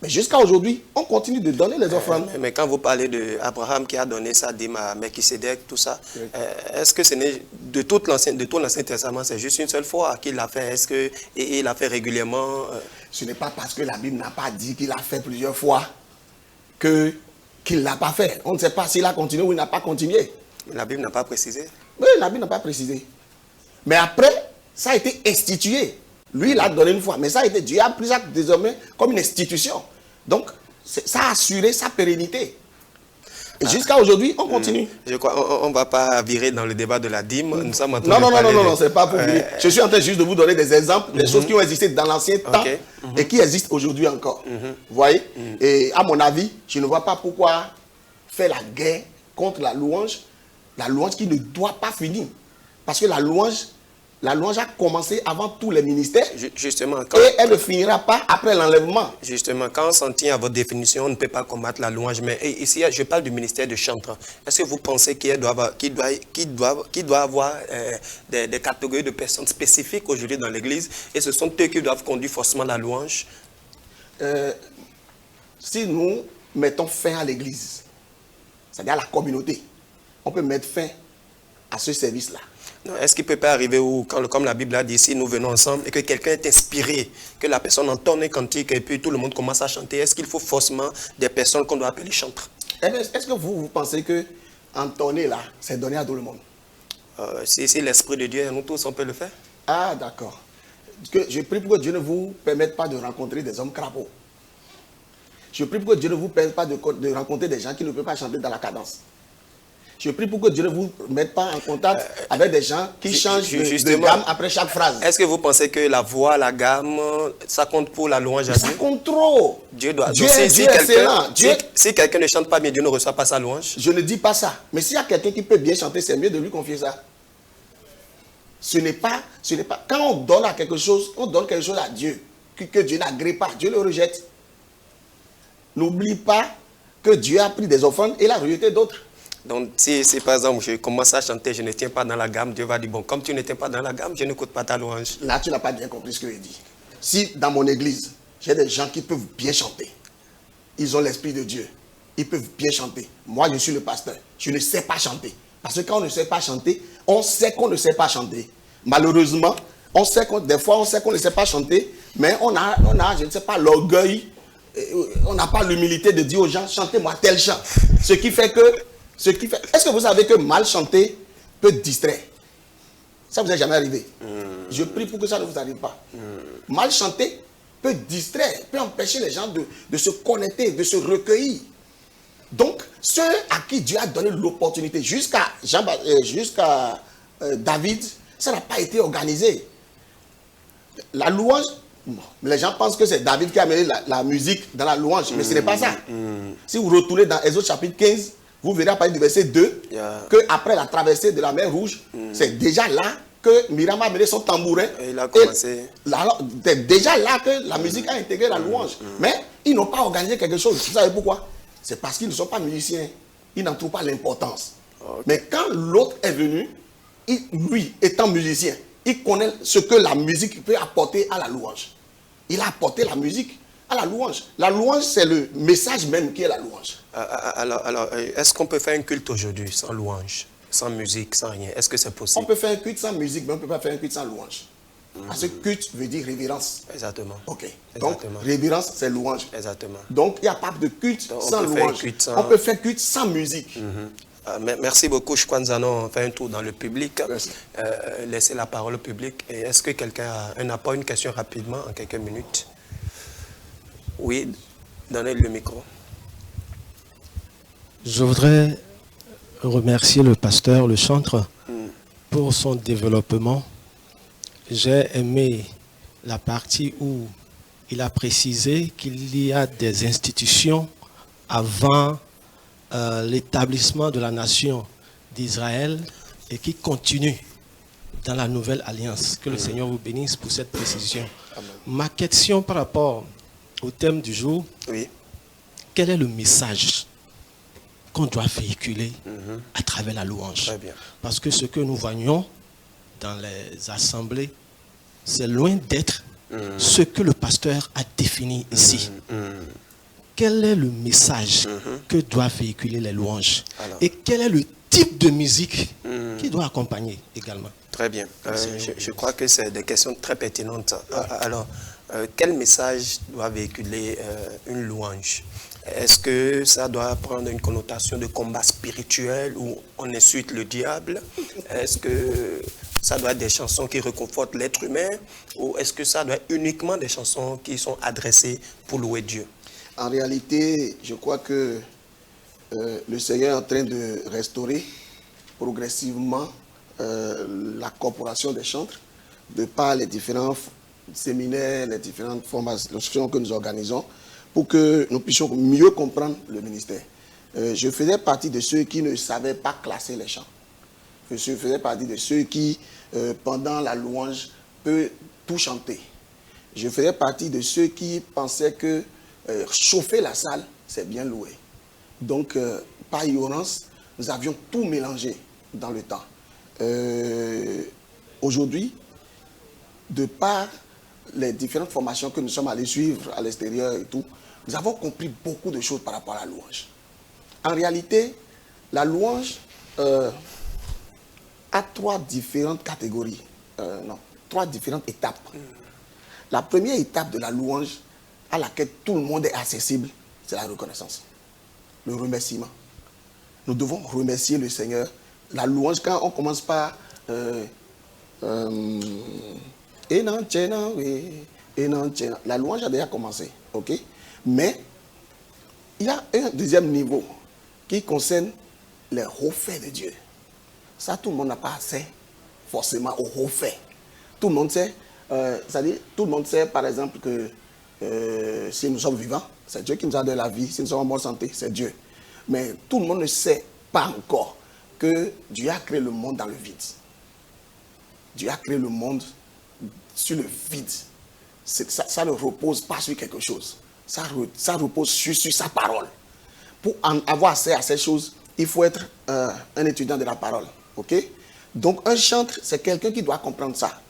Mais jusqu'à aujourd'hui, on continue de donner les offrandes. Mais quand vous parlez d'Abraham qui a donné sa dîme à Melchisédek, tout ça, oui. Est-ce que ce n'est de tout l'Ancien Testament, c'est juste une seule fois qu'il l'a fait? Est-ce qu'il l'a fait régulièrement? Ce n'est pas parce que la Bible n'a pas dit qu'il l'a fait plusieurs fois qu'il ne l'a pas fait. On ne sait pas s'il a continué ou il n'a pas continué. La Bible n'a pas précisé? Oui, la Bible n'a pas précisé. Mais après, ça a été institué. Lui, il l'a donné une fois, mais ça a été, Dieu a pris ça désormais comme une institution. Donc, ça a assuré sa pérennité. Et jusqu'à aujourd'hui, on continue. Je crois, on ne va pas virer dans le débat de la dîme. Nous sommes en train non, c'est pas pour virer. Je suis en train juste de vous donner des exemples, des choses qui ont existé dans l'ancien temps et qui existent aujourd'hui encore. Vous voyez? Et à mon avis, je ne vois pas pourquoi faire la guerre contre la louange qui ne doit pas finir. Parce que la louange a commencé avant tous les ministères. Justement. Et elle ne finira pas après l'enlèvement. Justement, quand on s'en tient à votre définition, on ne peut pas combattre la louange. Mais ici, je parle du ministère de chantre. Est-ce que vous pensez qu'il doit avoir des catégories de personnes spécifiques aujourd'hui dans l'Église et ce sont eux qui doivent conduire forcément la louange? Si nous mettons fin à l'Église, c'est-à-dire à la communauté, on peut mettre fin à ce service-là. Est-ce qu'il ne peut pas arriver où, comme la Bible a dit, si nous venons ensemble et que quelqu'un est inspiré, que la personne entonne un cantique et puis tout le monde commence à chanter, est-ce qu'il faut forcément des personnes qu'on doit appeler chantres? Est-ce que vous pensez que entonner là, c'est donné à tout le monde? Si l'Esprit de Dieu, nous tous, on peut le faire. Ah, d'accord. Je prie pour que Dieu ne vous permette pas de rencontrer des hommes crapauds. Je prie pour que Dieu ne vous permette pas de rencontrer des gens qui ne peuvent pas chanter dans la cadence. Je prie pour que Dieu ne vous mette pas en contact avec des gens qui changent de gamme après chaque phrase. Est-ce que vous pensez que la voix, la gamme, ça compte pour la louange à Dieu? Ça compte trop. Dieu doit. Dieu est excellent. Si quelqu'un ne chante pas bien, Dieu ne reçoit pas sa louange? Je ne dis pas ça. Mais s'il y a quelqu'un qui peut bien chanter, c'est mieux de lui confier ça. Ce n'est pas. Quand on donne quelque chose à Dieu, que Dieu n'agrée pas, Dieu le rejette. N'oublie pas que Dieu a pris des offrandes et l'a rejeté d'autres. Donc, si par exemple, je commence à chanter, je ne tiens pas dans la gamme, Dieu va dire, bon, comme tu ne tiens pas dans la gamme, je n'écoute pas ta louange. Là, tu n'as pas bien compris ce que je dis. Si dans mon église, j'ai des gens qui peuvent bien chanter, ils ont l'Esprit de Dieu, ils peuvent bien chanter. Moi, je suis le pasteur, je ne sais pas chanter. Parce que quand on ne sait pas chanter, on sait qu'on ne sait pas chanter. Malheureusement, des fois, on sait qu'on ne sait pas chanter, mais on a, je ne sais pas, l'orgueil, on n'a pas l'humilité de dire aux gens, chantez-moi tel chant. Ce qui fait que Ce qui fait... Est-ce que vous savez que mal chanter peut distraire? Ça vous est jamais arrivé? Je prie pour que ça ne vous arrive pas. Mal chanter peut distraire, peut empêcher les gens de se connecter, de se recueillir. Donc, ceux à qui Dieu a donné l'opportunité, jusqu'à David, ça n'a pas été organisé. La louange, les gens pensent que c'est David qui a amené la musique dans la louange, mais ce n'est pas ça. Si vous retournez dans Exode chapitre 15, vous verrez à partir du verset 2 qu'après la traversée de la mer Rouge, c'est déjà là que Myriam a amené son tambourin. Et il a commencé. C'est déjà là que la musique a intégré la louange. Mais ils n'ont pas organisé quelque chose. Vous savez pourquoi? C'est parce qu'ils ne sont pas musiciens. Ils n'en trouvent pas l'importance. Okay. Mais quand l'autre est venu, lui, étant musicien, il connaît ce que la musique peut apporter à la louange. Il a apporté la musique à la louange. La louange, c'est le message même qui est la louange. Alors est-ce qu'on peut faire un culte aujourd'hui sans louange, sans musique, sans rien? Est-ce que c'est possible? On peut faire un culte sans musique, mais on ne peut pas faire un culte sans louange. Parce que culte veut dire révérence. Exactement. Ok. Exactement. Donc, révérence, c'est louange. Exactement. Donc, il n'y a pas de culte sans louange. On peut faire culte sans musique. Merci beaucoup, Chkwanzano. On fait un tour dans le public. Laissez la parole au public. Est-ce que quelqu'un a un apport, une question rapidement, en quelques minutes? Oui, donnez le micro. Je voudrais remercier le pasteur, le chantre, pour son développement. J'ai aimé la partie où il a précisé qu'il y a des institutions avant l'établissement de la nation d'Israël et qui continuent dans la nouvelle alliance. Que le Seigneur vous bénisse pour cette précision. Amen. Ma question par rapport au thème du jour, quel est le message qu'on doit véhiculer à travers la louange? Très bien. Parce que ce que nous voyons dans les assemblées, c'est loin d'être ce que le pasteur a défini ici. Quel est le message que doivent véhiculer les louanges? Et quel est le type de musique qui doit accompagner également? Très bien. Je crois que c'est des questions très pertinentes. Alors, quel message doit véhiculer une louange? Est-ce que ça doit prendre une connotation de combat spirituel où on insulte le diable? Est-ce que ça doit être des chansons qui réconfortent l'être humain? Ou est-ce que ça doit être uniquement des chansons qui sont adressées pour louer Dieu? En réalité, je crois que le Seigneur est en train de restaurer progressivement la corporation des chantres de par les différents séminaires, les différentes formations que nous organisons pour que nous puissions mieux comprendre le ministère. Je faisais partie de ceux qui ne savaient pas classer les chants. Je faisais partie de ceux qui, pendant la louange, peuvent tout chanter. Je faisais partie de ceux qui pensaient que chauffer la salle, c'est bien louer. Donc, par ignorance, nous avions tout mélangé dans le temps. Aujourd'hui, de par les différentes formations que nous sommes allés suivre à l'extérieur et tout, nous avons compris beaucoup de choses par rapport à la louange. En réalité, la louange a trois différentes catégories, trois différentes étapes. La première étape de la louange à laquelle tout le monde est accessible, c'est la reconnaissance, le remerciement. Nous devons remercier le Seigneur. La louange, quand on commence par la louange a déjà commencé, ok? Mais il y a un deuxième niveau qui concerne les hauts faits de Dieu. Ça, tout le monde n'a pas accès forcément aux hauts faits. Tout le monde sait, tout le monde sait par exemple que si nous sommes vivants, c'est Dieu qui nous a donné la vie. Si nous sommes en bonne santé, c'est Dieu. Mais tout le monde ne sait pas encore que Dieu a créé le monde dans le vide. Dieu a créé le monde sur le vide. Ça ne repose pas sur quelque chose. Ça repose sur sa parole. Pour en avoir accès à ces choses, il faut être un étudiant de la parole. Okay? Donc un chantre, c'est quelqu'un qui doit comprendre ça.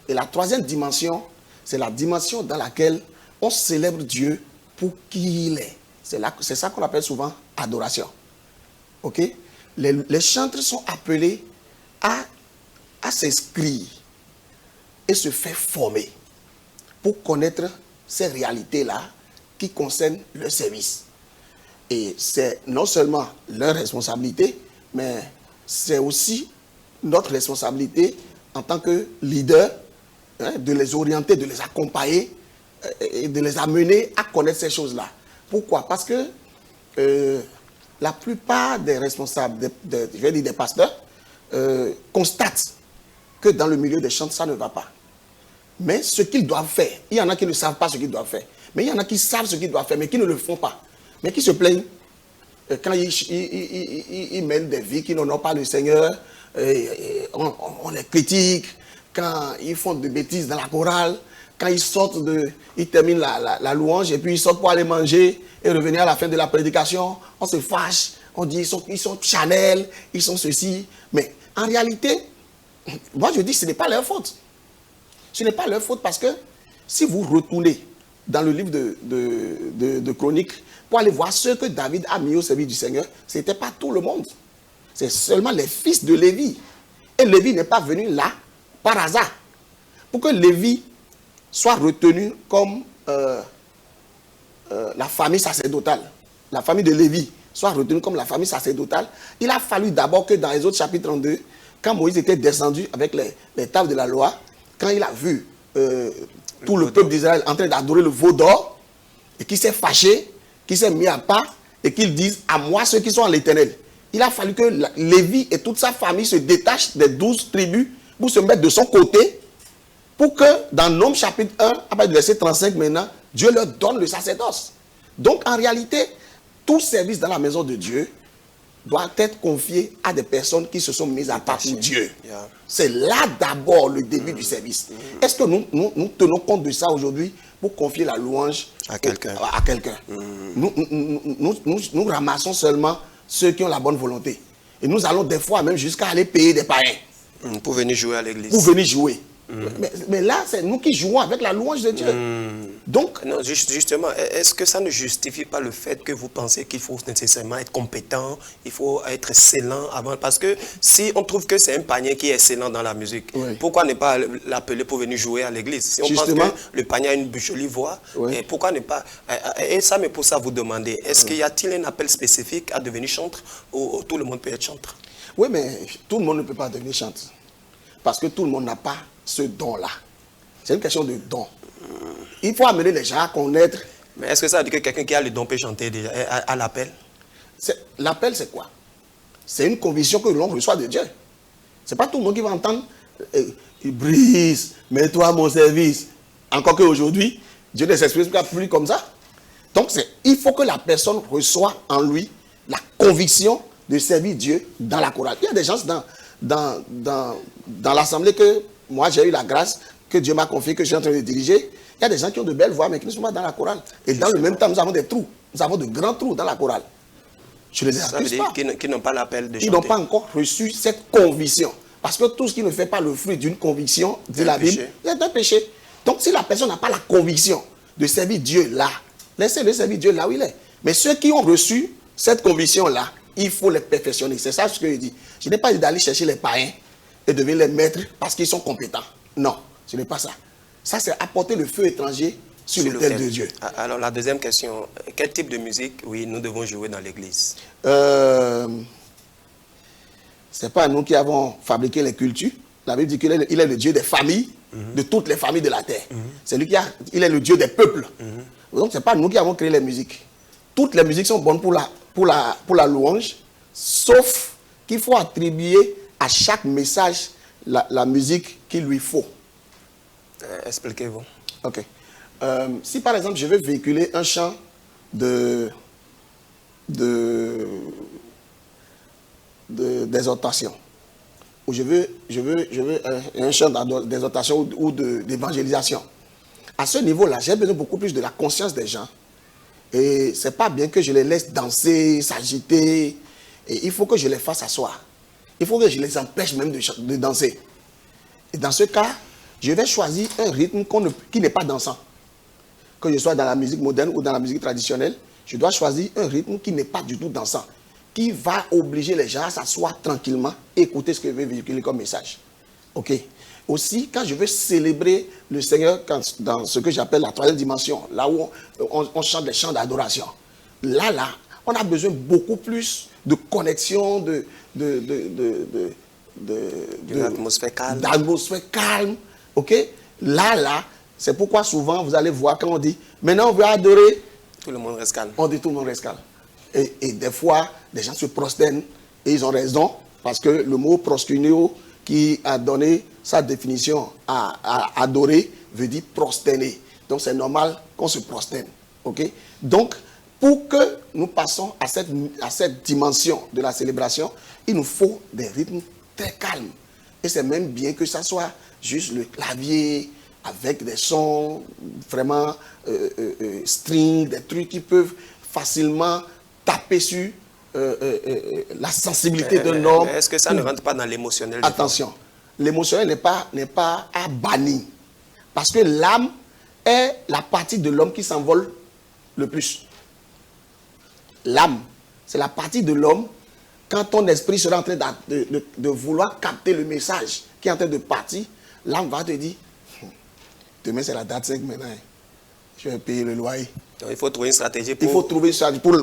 Et la troisième dimension, c'est la dimension dans laquelle on célèbre Dieu pour qui il est. C'est ça qu'on appelle souvent adoration. Okay? Les chantres sont appelés à s'inscrire et se faire former pour connaître ces réalités-là qui concernent le service. Et c'est non seulement leur responsabilité, mais c'est aussi notre responsabilité en tant que leader, hein, de les orienter, de les accompagner et de les amener à connaître ces choses-là. Pourquoi? Parce que la plupart des responsables, je vais dire des pasteurs, constatent que dans le milieu des chants, ça ne va pas. Mais ce qu'ils doivent faire, il y en a qui ne savent pas ce qu'ils doivent faire. Mais il y en a qui savent ce qu'ils doivent faire, mais qui ne le font pas. Mais qui se plaignent quand ils mènent des vies qui n'honorent pas le Seigneur. On les critique. Quand ils font des bêtises dans la chorale, quand ils sortent ils terminent la louange et puis ils sortent pour aller manger et revenir à la fin de la prédication, on se fâche, on dit ils sont Chanel, ils sont ceci. Mais en réalité, moi je dis que ce n'est pas leur faute. Ce n'est pas leur faute parce que si vous retournez dans le livre de Chroniques pour aller voir ce que David a mis au service du Seigneur, ce n'était pas tout le monde. C'est seulement les fils de Lévi. Et Lévi n'est pas venu là par hasard. Pour que Lévi soit retenu comme la famille sacerdotale, la famille de Lévi soit retenue comme la famille sacerdotale, il a fallu d'abord que dans Exode chapitre 32, quand Moïse était descendu avec les tables de la loi, quand il a vu tout le peuple d'Israël en train d'adorer le veau d'or, et qui s'est fâché, qui s'est mis à part, et qu'il dise à moi ceux qui sont en l'Éternel. Il a fallu que Lévi et toute sa famille se détachent des 12 tribus pour se mettre de son côté, pour que dans Nombres chapitre 1, à partir du verset 35 maintenant, Dieu leur donne le sacerdoce. Donc en réalité, tout service dans la maison de Dieu doit être confié à des personnes qui se sont mises à part pour Dieu. Yeah. C'est là d'abord le début du service. Est-ce que nous tenons compte de ça aujourd'hui pour confier la louange à quelqu'un? Nous ramassons seulement ceux qui ont la bonne volonté. Et nous allons des fois même jusqu'à aller payer des païens. Pour venir jouer à l'église. Pour venir jouer. Mais là, c'est nous qui jouons avec la louange de Dieu. Donc, non, justement, est-ce que ça ne justifie pas le fait que vous pensez qu'il faut nécessairement être compétent, il faut être excellent avant? Parce que si on trouve que c'est un panier qui est excellent dans la musique, pourquoi ne pas l'appeler pour venir jouer à l'église? Si on pense que le panier a une jolie voix, et pourquoi ne pas? Et ça me pousse à vous demander, est-ce qu'il y a-t-il un appel spécifique à devenir chanteur ou tout le monde peut être chanteur? Oui, mais tout le monde ne peut pas devenir chanteur. Parce que tout le monde n'a pas ce don-là. C'est une question de don. Il faut amener les gens à connaître. Mais est-ce que ça veut dire que quelqu'un qui a le don peut chanter déjà à l'appel? L'appel, c'est quoi? C'est une conviction que l'on reçoit de Dieu. C'est pas tout le monde qui va entendre Brice, mets-toi à mon service. Encore qu'aujourd'hui, Dieu ne s'exprime plus comme ça. Donc, il faut que la personne reçoive en lui la conviction de servir Dieu dans la chorale. Il y a des gens dans l'assemblée que moi j'ai eu la grâce, que Dieu m'a confié, que je suis en train de diriger. Il y a des gens qui ont de belles voix mais qui ne sont pas dans la chorale. Et dans le même temps, nous avons des trous. Nous avons de grands trous dans la chorale. Je les accuse pas. Qui n'ont pas l'appel de chanter. Ils n'ont pas encore reçu cette conviction. Parce que tout ce qui ne fait pas le fruit d'une conviction, dit la Bible, c'est un péché. Donc si la personne n'a pas la conviction de servir Dieu là, laissez-le servir Dieu là où il est. Mais ceux qui ont reçu cette conviction-là, il faut les perfectionner. C'est ça ce que je dis. Je n'ai pas dit d'aller chercher les païens et de venir les mettre parce qu'ils sont compétents. Non, ce n'est pas ça. Ça, c'est apporter le feu étranger sur l'autel de Dieu. Alors, la deuxième question, quel type de musique, oui, nous devons jouer dans l'église? Ce n'est pas nous qui avons fabriqué les cultures. La Bible dit qu'il est le Dieu des familles, de toutes les familles de la terre. C'est lui il est le Dieu des peuples. Donc, ce n'est pas nous qui avons créé les musiques. Toutes les musiques sont bonnes pour la louange, sauf qu'il faut attribuer à chaque message la musique qu'il lui faut. Expliquez-vous. Ok. Si par exemple je veux véhiculer un chant d'exhortation, ou je veux un chant d'exhortation ou d'évangélisation, à ce niveau-là, j'ai besoin beaucoup plus de la conscience des gens. Et c'est pas bien que je les laisse danser, s'agiter. Et il faut que je les fasse asseoir. Il faut que je les empêche même de danser. Et dans ce cas, je vais choisir un rythme qui n'est pas dansant. Que je sois dans la musique moderne ou dans la musique traditionnelle, je dois choisir un rythme qui n'est pas du tout dansant. Qui va obliger les gens à s'asseoir tranquillement et écouter ce que je vais véhiculer comme message. Ok. Aussi, quand je veux célébrer le Seigneur dans ce que j'appelle la troisième dimension, là où on chante des chants d'adoration, là, on a besoin beaucoup plus de connexion, d'une atmosphère calme. D'atmosphère calme. Ok? Là, c'est pourquoi souvent vous allez voir quand on dit maintenant on veut adorer. Tout le monde reste calme. On dit tout le monde reste calme. Et des fois, les gens se prosternent et ils ont raison parce que le mot proskuneo qui a donné sa définition à adorer veut dire prosterner. Donc c'est normal qu'on se prosterne. Ok? Donc, pour que nous passions à cette dimension de la célébration, il nous faut des rythmes très calmes. Et c'est même bien que ça soit juste le clavier avec des sons vraiment string, des trucs qui peuvent facilement taper sur la sensibilité d'un homme. Est-ce que ça ne rentre pas dans l'émotionnel? Attention, l'émotionnel n'est pas à bannir. Parce que l'âme est la partie de l'homme qui s'envole le plus. L'âme, c'est la partie de l'homme, quand ton esprit sera en train de vouloir capter le message qui est en train de partir, l'âme va te dire, demain c'est la date 5 maintenant, je vais payer le loyer. Donc, il faut trouver une stratégie pour... Il faut trouver une stratégie pour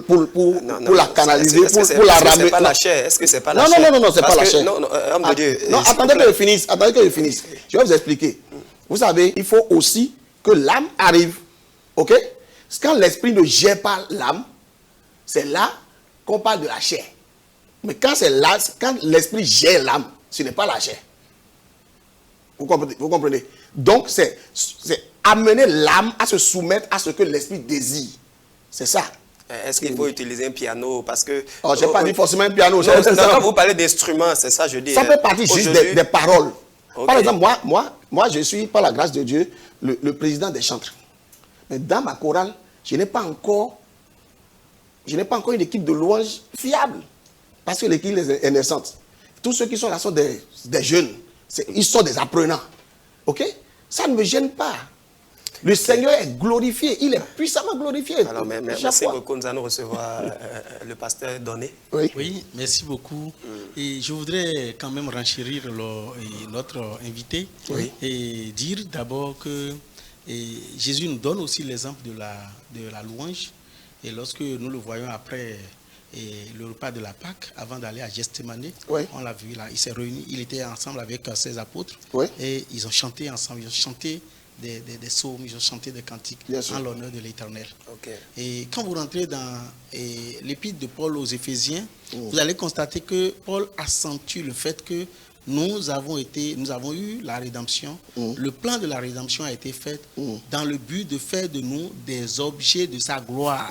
la canaliser, pour la ramener. Est-ce que c'est pas la chair? Est-ce que c'est pas la chair? Non, c'est pas la chair. Non, homme de Dieu. Non, attendez que je finisse. Je vais vous expliquer. Vous savez, il faut aussi que l'âme arrive. Ok? Quand l'esprit ne gère pas l'âme, c'est là qu'on parle de la chair. Mais quand l'esprit gère l'âme, ce n'est pas la chair. Vous comprenez? Donc, c'est amener l'âme à se soumettre à ce que l'esprit désire. C'est ça. Est-ce qu'il faut utiliser un piano? Parce que... Oh, je n'ai pas dit forcément un piano. Quand vous parlez d'instruments, c'est ça je dis. Ça fait partie juste des paroles. Okay. Par exemple, moi, je suis, par la grâce de Dieu, le président des chantres. Mais dans ma chorale, je n'ai pas encore une équipe de louanges fiable. Parce que l'équipe est naissante. Tous ceux qui sont là sont des jeunes. Ils sont des apprenants. Ok? Ça ne me gêne pas. Le Seigneur est glorifié. Il est puissamment glorifié. Alors, merci beaucoup. Nous allons recevoir le pasteur Donné. Oui, merci beaucoup. Et je voudrais quand même renchérir notre invité et dire d'abord que Jésus nous donne aussi l'exemple de la louange. Et lorsque nous le voyons après le repas de la Pâque, avant d'aller à Gethsémani, on l'a vu là, il s'est réuni, il était ensemble avec ses apôtres et ils ont chanté ensemble, ils ont chanté des psaumes, ils ont chanté des cantiques en l'honneur de l'Éternel. Okay. Et quand vous rentrez dans l'épître de Paul aux Éphésiens, vous allez constater que Paul accentue le fait que nous avons eu la rédemption. Le plan de la rédemption a été fait dans le but de faire de nous des objets de sa gloire,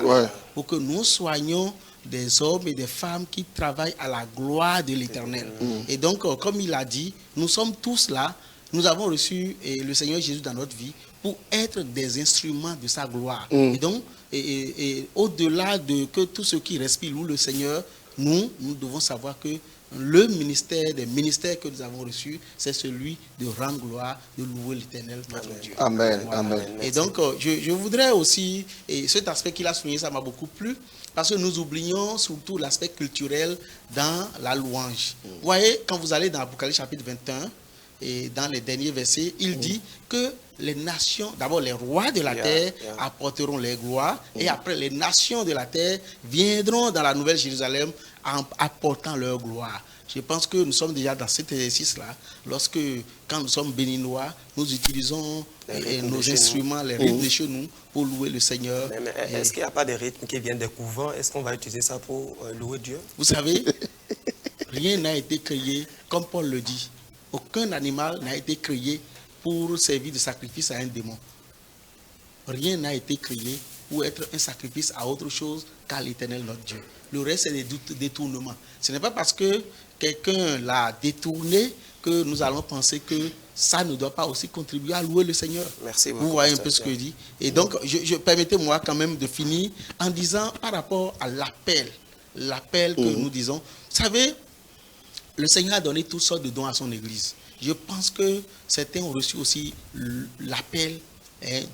pour que nous soyons des hommes et des femmes qui travaillent à la gloire de l'Éternel. Et donc, comme il a dit, nous sommes tous là. Nous avons reçu le Seigneur Jésus dans notre vie pour être des instruments de sa gloire. Et donc, au-delà de que tout ce qui respire loue le Seigneur, nous devons savoir que le ministère des ministères que nous avons reçus, c'est celui de rendre gloire, de louer l'Éternel, notre Dieu. Amen. Voilà. Amen. Et donc, je voudrais aussi, et cet aspect qu'il a souligné, ça m'a beaucoup plu, parce que nous oublions surtout l'aspect culturel dans la louange. Vous voyez, quand vous allez dans Apocalypse chapitre 21, et dans les derniers versets, il dit que les nations, d'abord les rois de la terre apporteront les gloires, et après les nations de la terre viendront dans la Nouvelle Jérusalem en apportant leur gloire. Je pense que nous sommes déjà dans cet exercice-là, quand nous sommes béninois, nous utilisons nos instruments, les rythmes de chez nous, pour louer le Seigneur. Mais est-ce qu'il n'y a pas de rythmes qui viennent des couvents? Est-ce qu'on va utiliser ça pour louer Dieu? Vous savez, rien n'a été créé, comme Paul le dit. Aucun animal n'a été créé pour servir de sacrifice à un démon. Rien n'a été créé pour être un sacrifice à autre chose qu'à l'Éternel notre Dieu. Le reste, c'est des détournements. Ce n'est pas parce que quelqu'un l'a détourné que nous allons penser que ça ne doit pas aussi contribuer à louer le Seigneur. Merci beaucoup. Vous voyez un peu ce que je dis. Et donc, permettez-moi quand même de finir en disant par rapport à l'appel que nous disons. Vous savez, le Seigneur a donné toutes sortes de dons à son Église. Je pense que certains ont reçu aussi l'appel.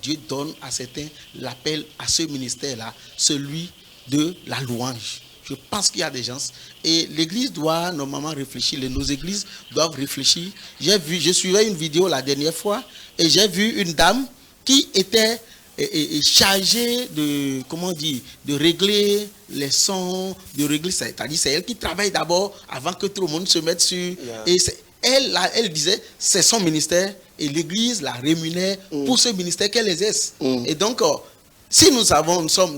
Dieu donne à certains l'appel à ce ministère-là, celui de la louange. Je pense qu'il y a des gens. Et l'Église doit normalement réfléchir. Nos églises doivent réfléchir. Je suivais une vidéo la dernière fois et j'ai vu une dame qui était est chargée de, comment dire, de régler les sons, de régler ça. C'est-à-dire c'est elle qui travaille d'abord avant que tout le monde se mette sur... Et elle disait, c'est son ministère et l'Église la rémunère pour ce ministère qu'elle exerce. Et donc, si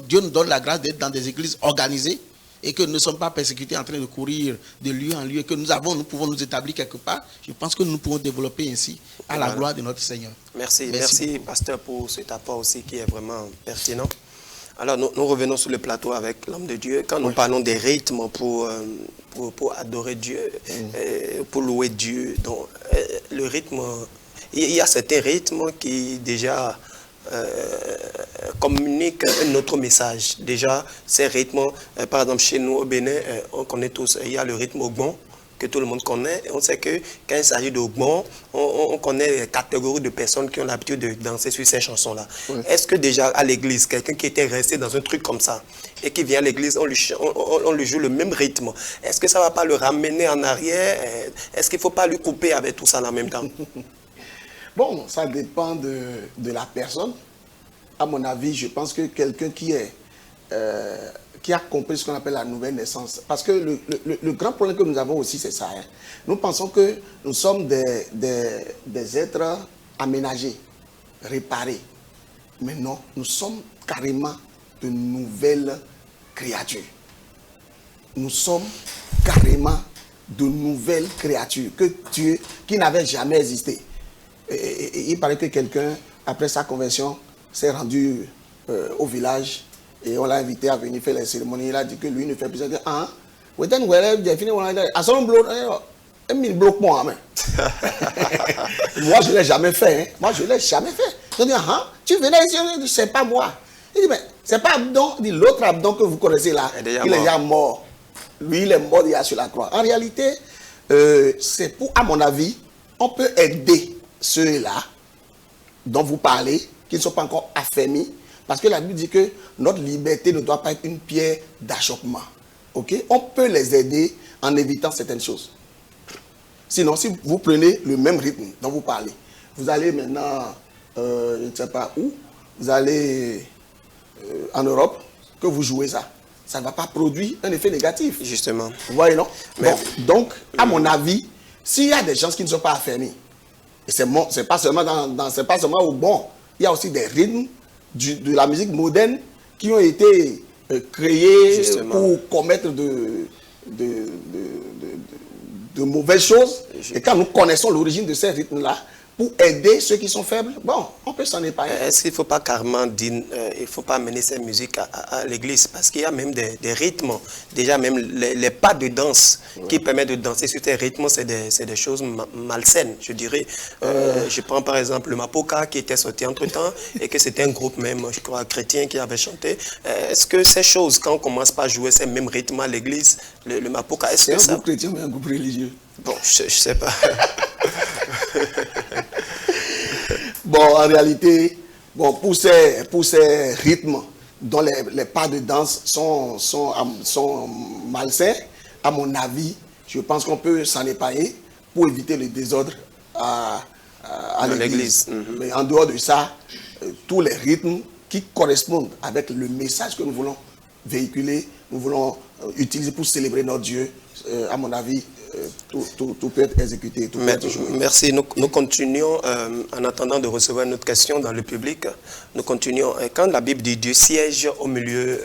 Dieu nous donne la grâce d'être dans des églises organisées et que nous ne sommes pas persécutés en train de courir de lieu en lieu, que nous pouvons nous établir quelque part, je pense que nous pouvons développer ainsi à la gloire de notre Seigneur. Merci pasteur, pour cet apport aussi qui est vraiment pertinent. Alors, nous revenons sur le plateau avec l'homme de Dieu. Quand nous parlons des rythmes pour adorer Dieu, pour louer Dieu, donc, le rythme, il y a certains rythmes qui déjà communiquent un autre message. Déjà, ces rythmes, par exemple, chez nous au Bénin, on connaît tous, il y a le rythme Ogbon, que tout le monde connaît. On sait que quand il s'agit d'Ogbon, on connaît les catégories de personnes qui ont l'habitude de danser sur ces chansons-là. Est-ce que déjà à l'église, quelqu'un qui était resté dans un truc comme ça et qui vient à l'église, on lui joue le même rythme, est-ce que ça ne va pas le ramener en arrière? Est-ce qu'il ne faut pas lui couper avec tout ça en même temps? Bon, ça dépend de la personne. À mon avis, je pense que quelqu'un qui a compris ce qu'on appelle la nouvelle naissance. Parce que le grand problème que nous avons aussi, c'est ça. Hein. Nous pensons que nous sommes des êtres aménagés, réparés. Mais non, nous sommes carrément de nouvelles créatures. Nous sommes carrément de nouvelles créatures que Dieu, qui n'avait jamais existé. Et il paraît que quelqu'un, après sa conversion, s'est rendu au village et on l'a invité à venir faire les cérémonies. Il a dit que lui ne fait plus ça. Moi, je ne l'ai jamais fait. Hein. Moi, je ne l'ai jamais fait. Je dis, tu venais ici, je dis, c'est pas moi. Il dit, mais c'est pas Abdon. Il dit, l'autre Abdon que vous connaissez là, il est déjà mort. Lui, il est mort déjà sur la croix. En réalité, c'est pour, à mon avis, on peut aider ceux-là dont vous parlez, qui ne sont pas encore affermis, parce que la Bible dit que notre liberté ne doit pas être une pierre d'achoppement. Okay? On peut les aider en évitant certaines choses. Sinon, si vous prenez le même rythme dont vous parlez, vous allez maintenant, je ne sais pas où, vous allez en Europe, que vous jouez ça. Ça ne va pas produire un effet négatif. Justement. Vous voyez, non? Bon, donc, à mon avis, s'il y a des gens qui ne sont pas affermis, et c'est pas seulement au bon, il y a aussi des rythmes de la musique moderne qui ont été créés justement pour commettre de mauvaises choses. Et quand nous connaissons l'origine de ces rythmes-là, pour aider ceux qui sont faibles, bon, on peut s'en épargner. Est-ce qu'il ne faut pas carrément dire, il ne faut pas amener ces musiques à l'église? Parce qu'il y a même des rythmes, déjà même les pas de danse qui permettent de danser sur ces rythmes, c'est des choses malsaines, je dirais. Je prends par exemple le Mapoka qui était sorti entre-temps et que c'était un groupe même, je crois, chrétien qui avait chanté. Est-ce que ces choses, quand on commence pas à jouer ces mêmes rythmes à l'église, le Mapoka, est-ce que ça... C'est un groupe chrétien mais un groupe religieux. Bon, je ne sais pas. Bon, en réalité, bon, pour ces rythmes dont les pas de danse sont malsains, à mon avis, je pense qu'on peut s'en épargner pour éviter le désordre à l'église. Mais en dehors de ça, tous les rythmes qui correspondent avec le message que nous voulons véhiculer, nous voulons utiliser pour célébrer notre Dieu, à mon avis, tout peut être exécuté. Tout peut être joué. Merci. Nous continuons, en attendant de recevoir une autre question dans le public, nous continuons. Quand la Bible dit Dieu siège au milieu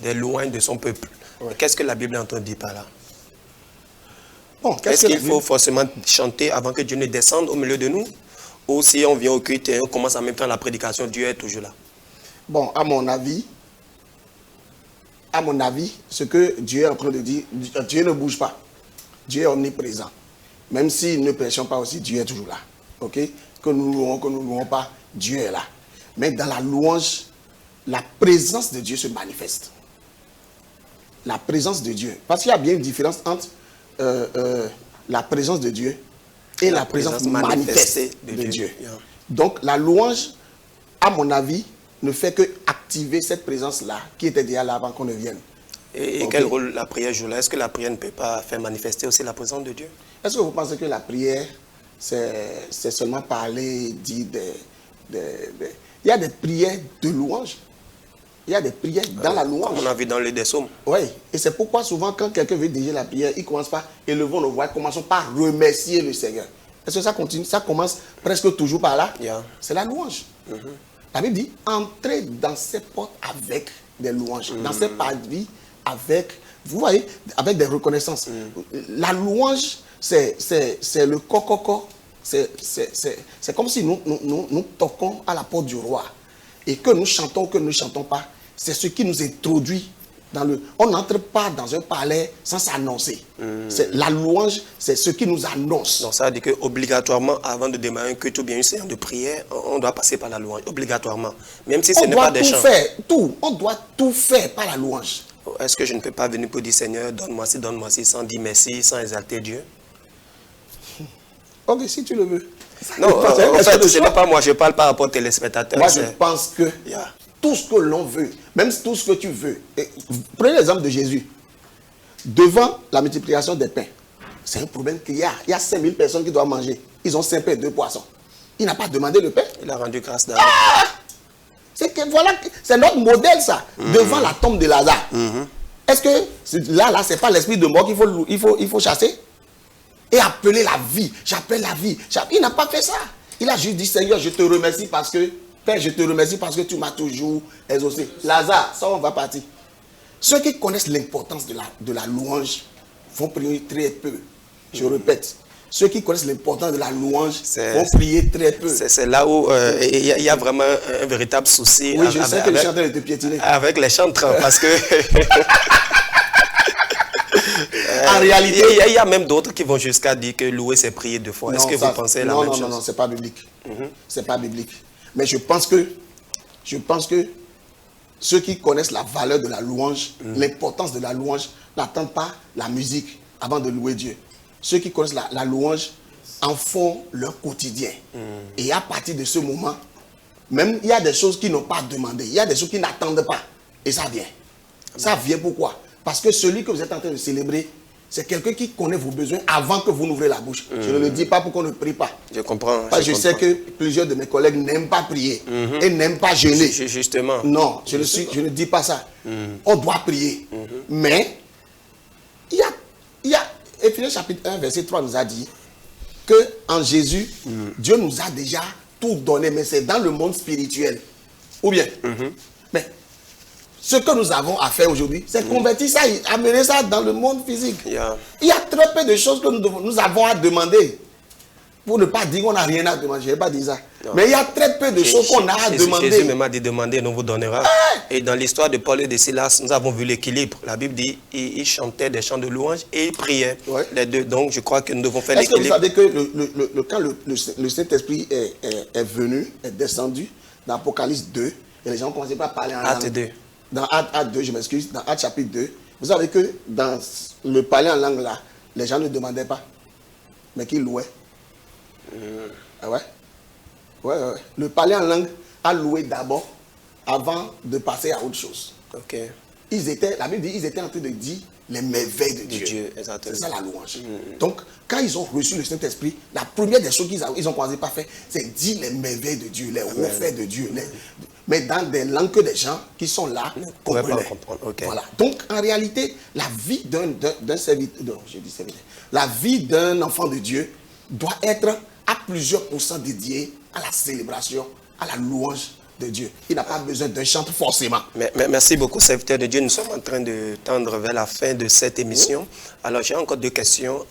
des loin de son peuple, qu'est-ce que la Bible entend dire par là? Bon, est-ce qu'il faut forcément chanter avant que Dieu ne descende au milieu de nous? Ou si on vient au culte et on commence en même temps la prédication, Dieu est toujours là? Bon, à mon avis, ce que Dieu est en train de dire, Dieu ne bouge pas. Dieu est omniprésent. Même si nous ne prêchons pas aussi, Dieu est toujours là. Ok? Que nous louons pas, Dieu est là. Mais dans la louange, la présence de Dieu se manifeste. La présence de Dieu. Parce qu'il y a bien une différence entre la présence de Dieu et la présence manifestée de Dieu. Donc la louange, à mon avis, ne fait que activer cette présence-là qui était déjà là avant qu'on ne vienne. Et quel rôle la prière joue là? Est-ce que la prière ne peut pas faire manifester aussi la présence de Dieu? Est-ce que vous pensez que la prière, c'est seulement parler, dire il y a des prières de louange. Il y a des prières dans la louange. Comme on a vu dans les psaumes. Oui, et c'est pourquoi souvent quand quelqu'un veut diriger la prière, il commence par élevons nos voix, commençons par remercier le Seigneur. Est-ce que ça continue? Ça commence presque toujours par là. Yeah. C'est la louange. La Bible dit, entrez dans ses portes avec des louanges, dans ses parvis avec, vous voyez, avec des reconnaissances. La louange, c'est le coco. C'est comme si nous toquons à la porte du roi. Et que nous chantons ou que nous ne chantons pas, c'est ce qui nous introduit dans le... On n'entre pas dans un palais sans s'annoncer. La louange, c'est ce qui nous annonce. Donc ça veut dire qu'obligatoirement, avant de démarrer un culte ou bien une séance de prière, on doit passer par la louange, obligatoirement. Même si ce n'est pas des chants. On doit tout faire par la louange. Est-ce que je ne peux pas venir pour dire Seigneur, donne-moi ci, sans dire merci, sans exalter Dieu? Ok, si tu le veux. Non, en fait, ce n'est pas moi, je parle par rapport aux téléspectateurs. Moi, je pense que Yeah. tout ce que l'on veut, même tout ce que tu veux, prenez l'exemple de Jésus. Devant la multiplication des pains, c'est un problème qu'il y a. Il y a 5000 personnes qui doivent manger. Ils ont 5 pains et 2 poissons. Il n'a pas demandé le pain. Il a rendu grâce d'abord. C'est notre modèle, ça. Devant la tombe de Lazare. Est-ce que là, c'est pas l'esprit de mort qu'il faut chasser? Et appeler la vie. J'appelle la vie. Il n'a pas fait ça. Il a juste dit, Seigneur, je te remercie parce que, Père, je te remercie parce que tu m'as toujours exaucé. Lazare, ça, on va partir. Ceux qui connaissent l'importance de la louange vont prier très peu. Je répète. Ceux qui connaissent l'importance de la louange vont prier très peu. C'est là où il y a vraiment un véritable souci. Oui, je sais que les chanteurs étaient piétinés. Avec les chantres, parce que... En réalité, il y a même d'autres qui vont jusqu'à dire que louer, c'est prier 2 fois. Est-ce que vous pensez la même chose? Non, c'est pas biblique. C'est pas biblique. Mais je pense que ceux qui connaissent la valeur de la louange, l'importance de la louange, n'attendent pas la musique avant de louer Dieu. Ceux qui connaissent la louange en font leur quotidien. Et à partir de ce moment, même il y a des choses qui n'ont pas demandé. Il y a des choses qui n'attendent pas. Et ça vient. Ça vient pourquoi? Parce que celui que vous êtes en train de célébrer, c'est quelqu'un qui connaît vos besoins avant que vous n'ouvrez la bouche. Je ne le dis pas pour qu'on ne prie pas. Je comprends. Parce que je sais que plusieurs de mes collègues n'aiment pas prier et n'aiment pas jeûner. Justement. Non, je ne dis pas ça. On doit prier. Mais, il y a Éphésiens chapitre 1, verset 3 nous a dit qu'en Jésus, Dieu nous a déjà tout donné, mais c'est dans le monde spirituel. Ou bien, mais ce que nous avons à faire aujourd'hui, c'est convertir ça, amener ça dans le monde physique. Yeah. Il y a très peu de choses que nous avons à demander. Pour ne pas dire qu'on n'a rien à demander. Je n'ai pas dit ça. Non. Mais il y a très peu de choses qu'on a à demander. Jésus même a dit demander, on vous donnera. Et dans l'histoire de Paul et de Silas, nous avons vu l'équilibre. La Bible dit ils chantaient des chants de louange et ils priaient. Les deux. Donc je crois que nous devons faire l'équilibre. Est-ce que vous savez que quand le Saint-Esprit est venu, est descendu dans Apocalypse 2, et les gens commençaient pas à parler en langue. Acte 2. Dans Acte 2, je m'excuse, dans Acte chapitre 2, vous savez que dans le parler en langue là, les gens ne demandaient pas, mais qu'ils louaient. Ah ouais? Ouais. Le parler en langue a loué d'abord avant de passer à autre chose. Ok. La Bible dit ils étaient en train de dire les merveilles de Dieu. C'est ça la louange. Donc, quand ils ont reçu le Saint-Esprit, la première des choses qu'ils ont commencé par faire, c'est dire les merveilles de Dieu, les hauts faits de Dieu. Mais dans des langues que des gens qui sont là comprenaient. Okay. Voilà. Donc, en réalité, la vie d'un serviteur, la vie d'un enfant de Dieu doit être à plusieurs pourcents dédié à la célébration, à la louange de Dieu. Il n'a pas besoin d'un chant forcément. Mais merci beaucoup, serviteur de Dieu. Nous sommes en train de tendre vers la fin de cette émission. Alors, j'ai encore 2 questions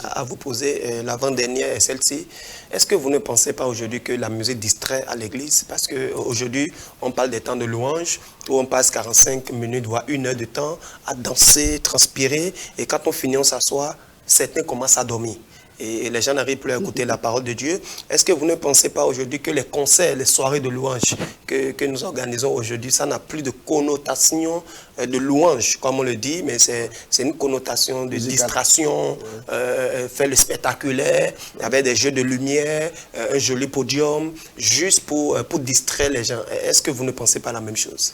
à vous poser. L'avant-dernière est celle-ci. Est-ce que vous ne pensez pas aujourd'hui que la musique distrait à l'église? Parce qu'aujourd'hui, on parle des temps de louange où on passe 45 minutes, voire 1 heure de temps à danser, transpirer. Et quand on finit, on s'assoit, certains commencent à dormir. Et les gens n'arrivent plus à écouter la parole de Dieu. Est-ce que vous ne pensez pas aujourd'hui que les concerts, les soirées de louange que nous organisons aujourd'hui, ça n'a plus de connotation de louange, comme on le dit, mais c'est une connotation de distraction, faire le spectaculaire, avec des jeux de lumière, un joli podium, juste pour distraire les gens. Est-ce que vous ne pensez pas la même chose?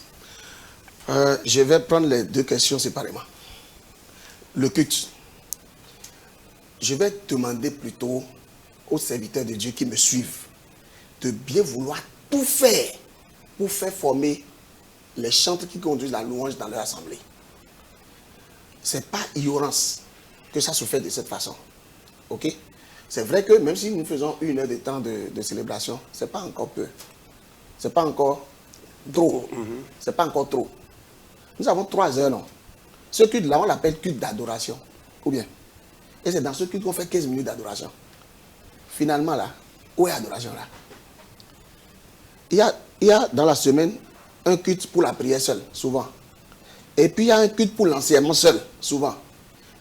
Je vais prendre les 2 questions séparément. Le culte. Je vais demander plutôt aux serviteurs de Dieu qui me suivent de bien vouloir tout faire pour faire former les chantres qui conduisent la louange dans leur assemblée. Ce n'est pas ignorance que ça se fait de cette façon. Ok? C'est vrai que même si nous faisons 1 heure de temps de célébration, ce n'est pas encore peu. Ce n'est pas encore trop. C'est pas encore trop. Nous avons 3 heures, non? Ce culte-là, on l'appelle culte d'adoration. Ou bien? Et c'est dans ce culte qu'on fait 15 minutes d'adoration. Finalement, là, où est l'adoration là? Il y a dans la semaine un culte pour la prière seule, souvent. Et puis il y a un culte pour l'enseignement seul, souvent.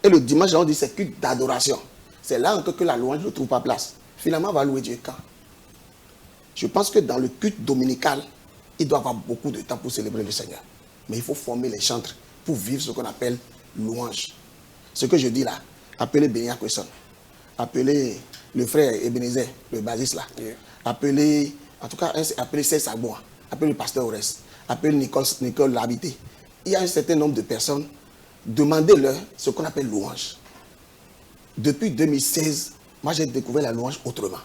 Et le dimanche, on dit c'est culte d'adoration. C'est là encore que la louange ne trouve pas place. Finalement, on va louer Dieu quand? Je pense que dans le culte dominical, il doit y avoir beaucoup de temps pour célébrer le Seigneur. Mais il faut former les chantres pour vivre ce qu'on appelle louange. Ce que je dis là, appelez Bénia Kwesson, appelez le frère Ebenezer, le bassiste là, appelez, en tout cas, appelez César Sabois, appelez le pasteur Ores, appelez Nicole Labité. Il y a un certain nombre de personnes, demandez-leur ce qu'on appelle louange. Depuis 2016, moi j'ai découvert la louange autrement.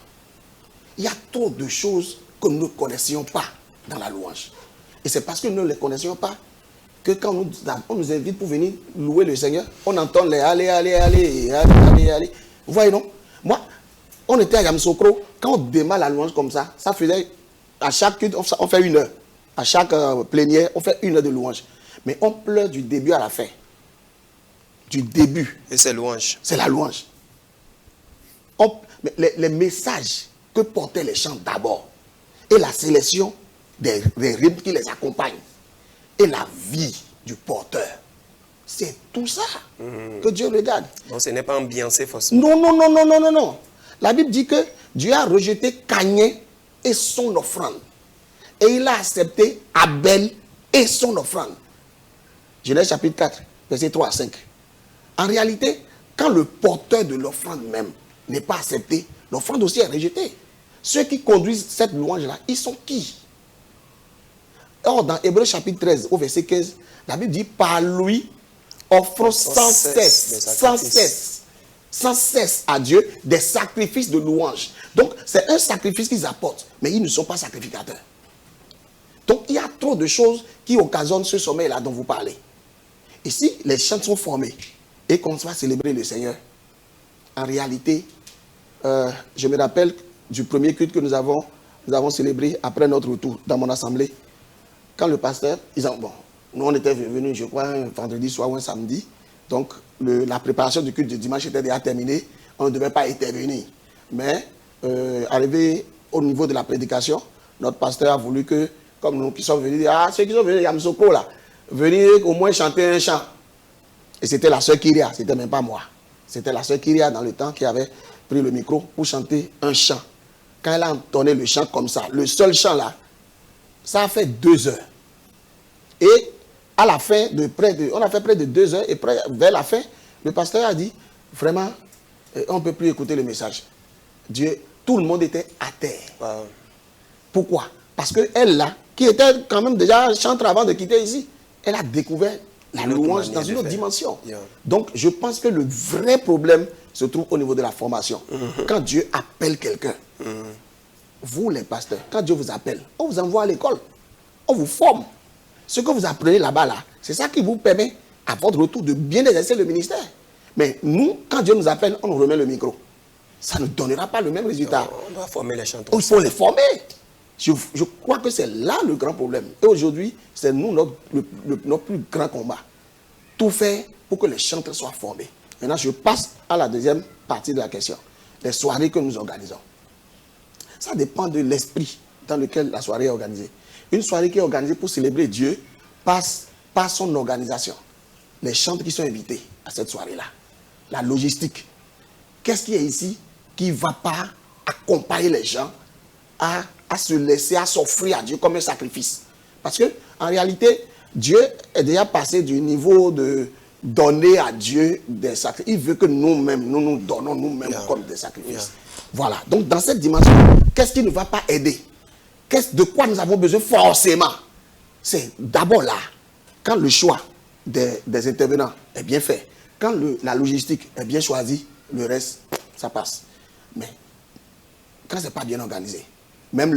Il y a trop de choses que nous ne connaissions pas dans la louange. Et c'est parce que nous ne les connaissions pas que quand on nous invite pour venir louer le Seigneur, on entend les allez. Vous voyez, non? Moi, on était à Yamoussoukro, quand on démarre la louange comme ça, ça faisait, à chaque culte, on fait 1 heure. À chaque plénière, on fait 1 heure de louange. Mais on pleure du début à la fin. Du début. Et c'est louange. C'est la louange. Les messages que portaient les chants d'abord, et la sélection des rythmes qui les accompagnent, et la vie du porteur, c'est tout ça que Dieu regarde. Donc ce n'est pas ambiancé forcément. Non. La Bible dit que Dieu a rejeté Caïn et son offrande. Et il a accepté Abel et son offrande. Genèse chapitre 4, versets 3 à 5. En réalité, quand le porteur de l'offrande même n'est pas accepté, l'offrande aussi est rejetée. Ceux qui conduisent cette louange-là, ils sont qui? Or, dans Hébreux chapitre 13, au verset 15, la Bible dit, par lui, offrons sans cesse à Dieu des sacrifices de louange. Donc, c'est un sacrifice qu'ils apportent, mais ils ne sont pas sacrificateurs. Donc, il y a trop de choses qui occasionnent ce sommeil-là dont vous parlez. Et si les chants sont formés et qu'on va célébrer le Seigneur, en réalité, je me rappelle du premier culte que nous avons célébré après notre retour dans mon assemblée. Quand le pasteur, nous on était venus, je crois, un vendredi soir ou un samedi. Donc, la préparation du culte du dimanche était déjà terminée. On ne devait pas intervenir. Mais, arrivé au niveau de la prédication, notre pasteur a voulu que, comme nous qui sommes venus, ceux qui sont venus à Yamoussoukro là, venir au moins chanter un chant. Et c'était la sœur Kyria, c'était même pas moi. C'était la sœur Kyria dans le temps qui avait pris le micro pour chanter un chant. Quand elle a entonné le chant comme ça, le seul chant là, ça a fait 2 heures. Et à la fin, on a fait près de 2 heures, et vers la fin, le pasteur a dit, vraiment, on ne peut plus écouter le message. Tout le monde était à terre. Wow. Pourquoi? Parce qu'elle là, qui était quand même déjà chanteur avant de quitter ici, elle a découvert la louange dans une autre dimension. Yeah. Donc, je pense que le vrai problème se trouve au niveau de la formation. Quand Dieu appelle quelqu'un, vous les pasteurs, quand Dieu vous appelle, on vous envoie à l'école, on vous forme. Ce que vous apprenez là-bas, là, c'est ça qui vous permet, à votre retour, de bien exercer le ministère. Mais nous, quand Dieu nous appelle, on nous remet le micro. Ça ne donnera pas le même résultat. On doit former les chanteurs. Il faut les former. Je crois que c'est là le grand problème. Et aujourd'hui, c'est nous notre plus grand combat. Tout faire pour que les chanteurs soient formés. Maintenant, je passe à la deuxième partie de la question. Les soirées que nous organisons. Ça dépend de l'esprit dans lequel la soirée est organisée. Une soirée qui est organisée pour célébrer Dieu passe par son organisation. Les chanteurs qui sont invités à cette soirée-là. La logistique. Qu'est-ce qui est ici qui ne va pas accompagner les gens à se laisser, à s'offrir à Dieu comme un sacrifice? Parce que en réalité, Dieu est déjà passé du niveau de donner à Dieu des sacrifices. Il veut que nous-mêmes, nous donnons nous-mêmes comme des sacrifices. Voilà. Donc, dans cette dimension, qu'est-ce qui ne va pas aider? De quoi nous avons besoin forcément? C'est d'abord là, quand le choix des intervenants est bien fait, quand la logistique est bien choisie, le reste, ça passe. Mais quand ce n'est pas bien organisé, même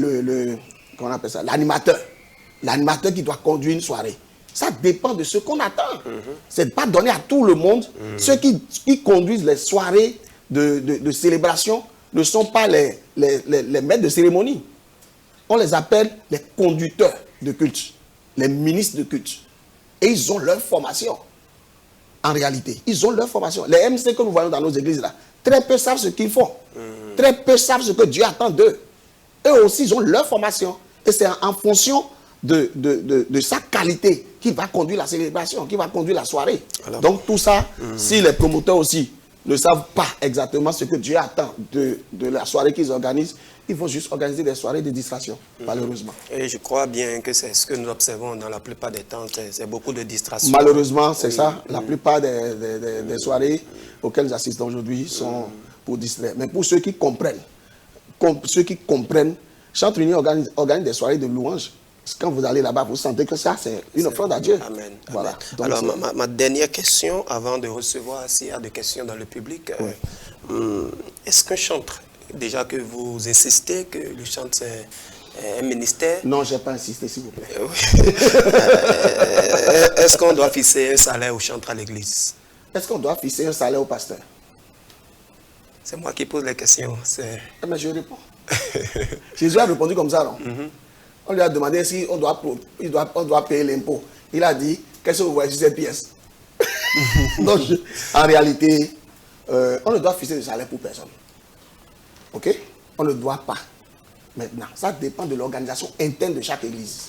comment on appelle ça, l'animateur. L'animateur qui doit conduire une soirée. Ça dépend de ce qu'on attend. C'est pas donné à tout le monde. Ceux qui conduisent les soirées de célébration ne sont pas les maîtres de cérémonie. On les appelle les conducteurs de culte, les ministres de culte. Et ils ont leur formation. En réalité, ils ont leur formation. Les MC que nous voyons dans nos églises là, très peu savent ce qu'ils font. Très peu savent ce que Dieu attend d'eux. Eux aussi, ils ont leur formation. Et c'est en fonction de sa qualité qui va conduire la célébration, qui va conduire la soirée. Alors, donc tout ça, si les promoteurs aussi ne savent pas exactement ce que Dieu attend de la soirée qu'ils organisent, ils vont juste organiser des soirées de distraction, malheureusement. Et je crois bien que c'est ce que nous observons dans la plupart des temps, c'est beaucoup de distractions. Malheureusement, c'est ça. La plupart des soirées auxquelles nous assistons aujourd'hui sont pour distraire. Mais pour ceux qui comprennent, Chante Unie organise des soirées de louanges. Quand vous allez là-bas, vous sentez que ça, c'est une offrande à Dieu. Amen. Voilà. Donc, alors, ma dernière question, avant de recevoir s'il y a des questions dans le public, est-ce qu'un chantre, déjà que vous insistez que le chant c'est un ministère? Non, je n'ai pas insisté, s'il vous plaît. Est-ce qu'on doit fixer un salaire au chantre à l'église? Est-ce qu'on doit fixer un salaire au pasteur? C'est moi qui pose les questions. Mais je réponds. Jésus a répondu comme ça, non? On lui a demandé si on doit payer l'impôt. Il a dit, qu'est-ce que vous voyez sur cette pièce? Donc, en réalité, on ne doit fixer de salaire pour personne. Ok? On ne doit pas. Maintenant, ça dépend de l'organisation interne de chaque église.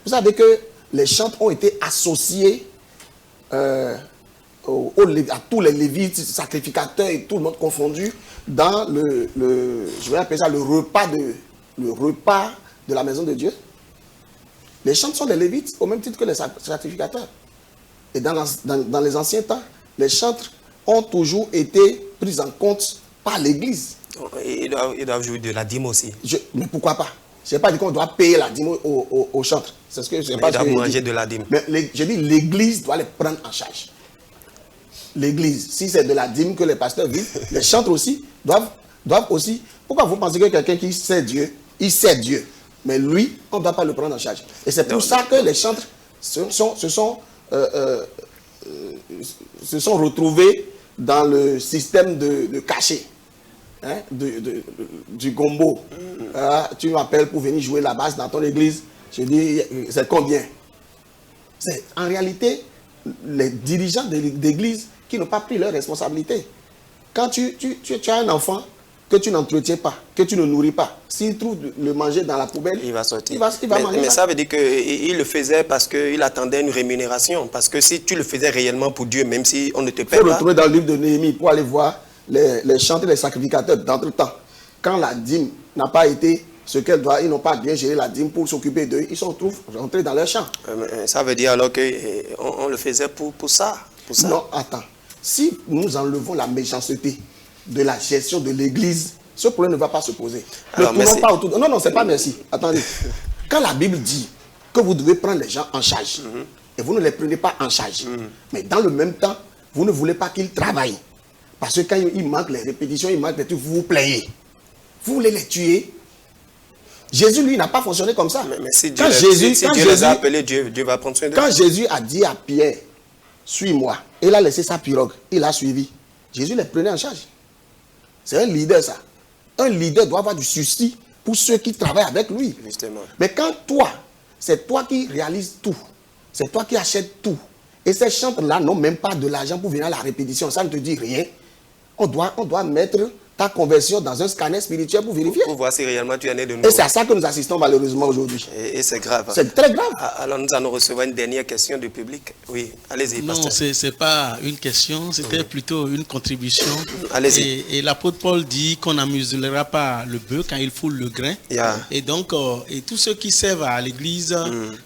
Vous savez que les chantres ont été associés à tous les lévites, sacrificateurs et tout le monde confondu dans je vais appeler ça le repas de la maison de Dieu. Les chantres sont des lévites au même titre que les sacrificateurs. Et dans les anciens temps, les chantres ont toujours été pris en compte par l'église. Ils doivent jouer de la dîme aussi. Mais pourquoi pas? Je n'ai pas dit qu'on doit payer la dîme aux chantres. C'est ce que je ils doivent manger de la dîme. Mais je dis l'église doit les prendre en charge. L'église, si c'est de la dîme que les pasteurs vivent, les chantres aussi doivent aussi. Pourquoi vous pensez que quelqu'un qui sait Dieu, il sait Dieu, mais lui, on ne doit pas le prendre en charge? Et c'est pour ça que les chantres se sont retrouvés dans le système de cachet, hein, du gombo. Tu m'appelles pour venir jouer la basse dans ton église. Je dis, c'est combien? C'est en réalité les dirigeants d'église qui n'ont pas pris leurs responsabilités. Quand tu as un enfant que tu n'entretiens pas, que tu ne nourris pas, s'il trouve le manger dans la poubelle, il va sortir. Il va manger. Mais ça veut dire qu'il le faisait parce qu'il attendait une rémunération. Parce que si tu le faisais réellement pour Dieu, même si on ne te paie pas... Il faut retrouver dans le livre de Néhémie pour aller voir les chantres, les sacrificateurs d'entre-temps. Quand la dîme n'a pas été ce qu'elle doit, ils n'ont pas bien géré la dîme pour s'occuper d'eux, ils se retrouvent rentrés dans leur champ. Ça veut dire alors qu'on le faisait pour ça. Non, attends. Si nous enlevons la méchanceté de la gestion de l'église, ce problème ne va pas se poser. Alors, ne tournons pas autour. Non, c'est pas merci. Attendez. Quand la Bible dit que vous devez prendre les gens en charge, et vous ne les prenez pas en charge, mais dans le même temps, vous ne voulez pas qu'ils travaillent. Parce que quand il manque les répétitions, il manque les trucs, vous vous plaignez. Vous voulez les tuer. Jésus, lui, n'a pas fonctionné comme ça. Mais si Dieu les a appelés, Dieu va prendre soin d'eux. Quand Jésus a dit à Pierre, suis-moi, il a laissé sa pirogue, il a suivi. Jésus les prenait en charge. C'est un leader, ça. Un leader doit avoir du souci pour ceux qui travaillent avec lui. Justement. Mais quand toi, c'est toi qui réalises tout, c'est toi qui achètes tout, et ces chantres-là n'ont même pas de l'argent pour venir à la répétition, ça ne te dit rien, on doit mettre ta conversion dans un scanner spirituel pour vérifier. Pour voir si réellement tu en es de nouveau. Et c'est à ça que nous assistons malheureusement aujourd'hui. Et c'est grave. C'est très grave. Alors nous allons recevoir une dernière question du public. Oui, allez-y, non, pasteur. Non, ce n'est pas une question, c'était plutôt une contribution. Allez-y. Et l'apôtre Paul dit qu'on n'amuselera pas le bœuf quand il foule le grain. Et donc, et tous ceux qui servent à l'église,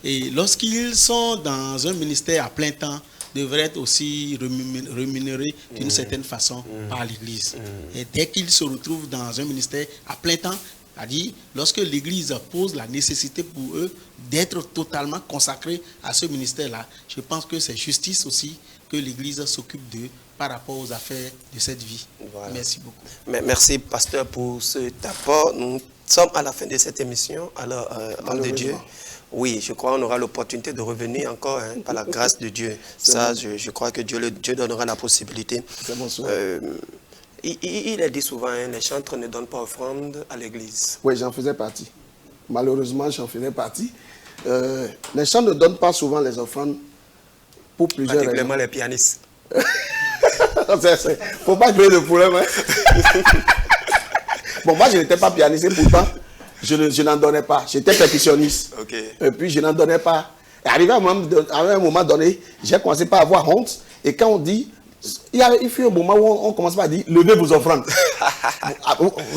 et lorsqu'ils sont dans un ministère à plein temps, devraient être aussi rémunérés d'une certaine façon par l'Église. Et dès qu'ils se retrouvent dans un ministère à plein temps, C'est-à-dire, lorsque l'Église pose la nécessité pour eux d'être totalement consacrés à ce ministère-là, je pense que c'est justice aussi que l'Église s'occupe d'eux par rapport aux affaires de cette vie. Voilà. Merci beaucoup. Merci, pasteur, pour cet apport. Nous sommes à la fin de cette émission. Alors, homme de Dieu, oui, je crois qu'on aura l'opportunité de revenir encore par la grâce de Dieu. Ça, je crois que Dieu donnera la possibilité. C'est mon souhait. Il est dit souvent, les chantres ne donnent pas offrande à l'église. Oui, j'en faisais partie. Malheureusement, j'en faisais partie. Les chants ne donnent pas souvent les offrandes pour plusieurs raisons. Particulièrement les pianistes. Faut pas créer de problème. Hein. Bon, moi, je n'étais pas pianiste, pourtant, je n'en donnais pas. J'étais percussionniste. Okay. Et puis, je n'en donnais pas. Et arrivé à un moment donné, j'ai commencé par avoir honte. Et quand on dit, il fut un moment où on commence par dire, levez vos offrandes.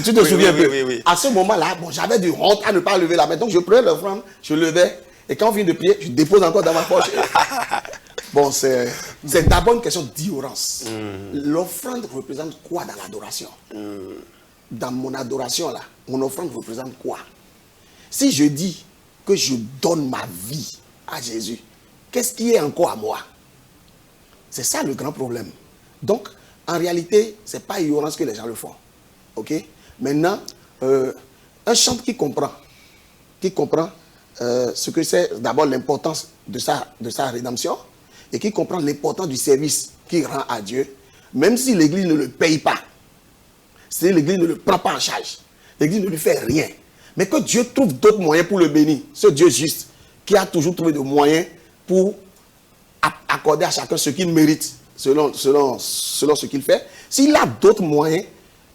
Tu te souviens un peu? Oui. À ce moment-là, bon, j'avais du honte à ne pas lever la main. Donc, je prenais l'offrande, je levais. Et quand on vient de prier, je dépose encore dans ma poche. Bon, c'est d'abord une question d'ignorance. L'offrande représente quoi dans l'adoration? Dans mon adoration, là, mon offrande représente quoi? Si je dis que je donne ma vie à Jésus, qu'est-ce qui est encore à moi? C'est ça le grand problème. Donc, en réalité, ce n'est pas ignorance que les gens le font. Ok? Maintenant, un chantre qui comprend ce que c'est d'abord l'importance de sa rédemption et qui comprend l'importance du service qu'il rend à Dieu, même si l'Église ne le paye pas, si l'Église ne le prend pas en charge, l'Église ne lui fait rien, mais que Dieu trouve d'autres moyens pour le bénir, ce Dieu juste, qui a toujours trouvé des moyens pour accorder à chacun ce qu'il mérite, selon ce qu'il fait. S'il a d'autres moyens,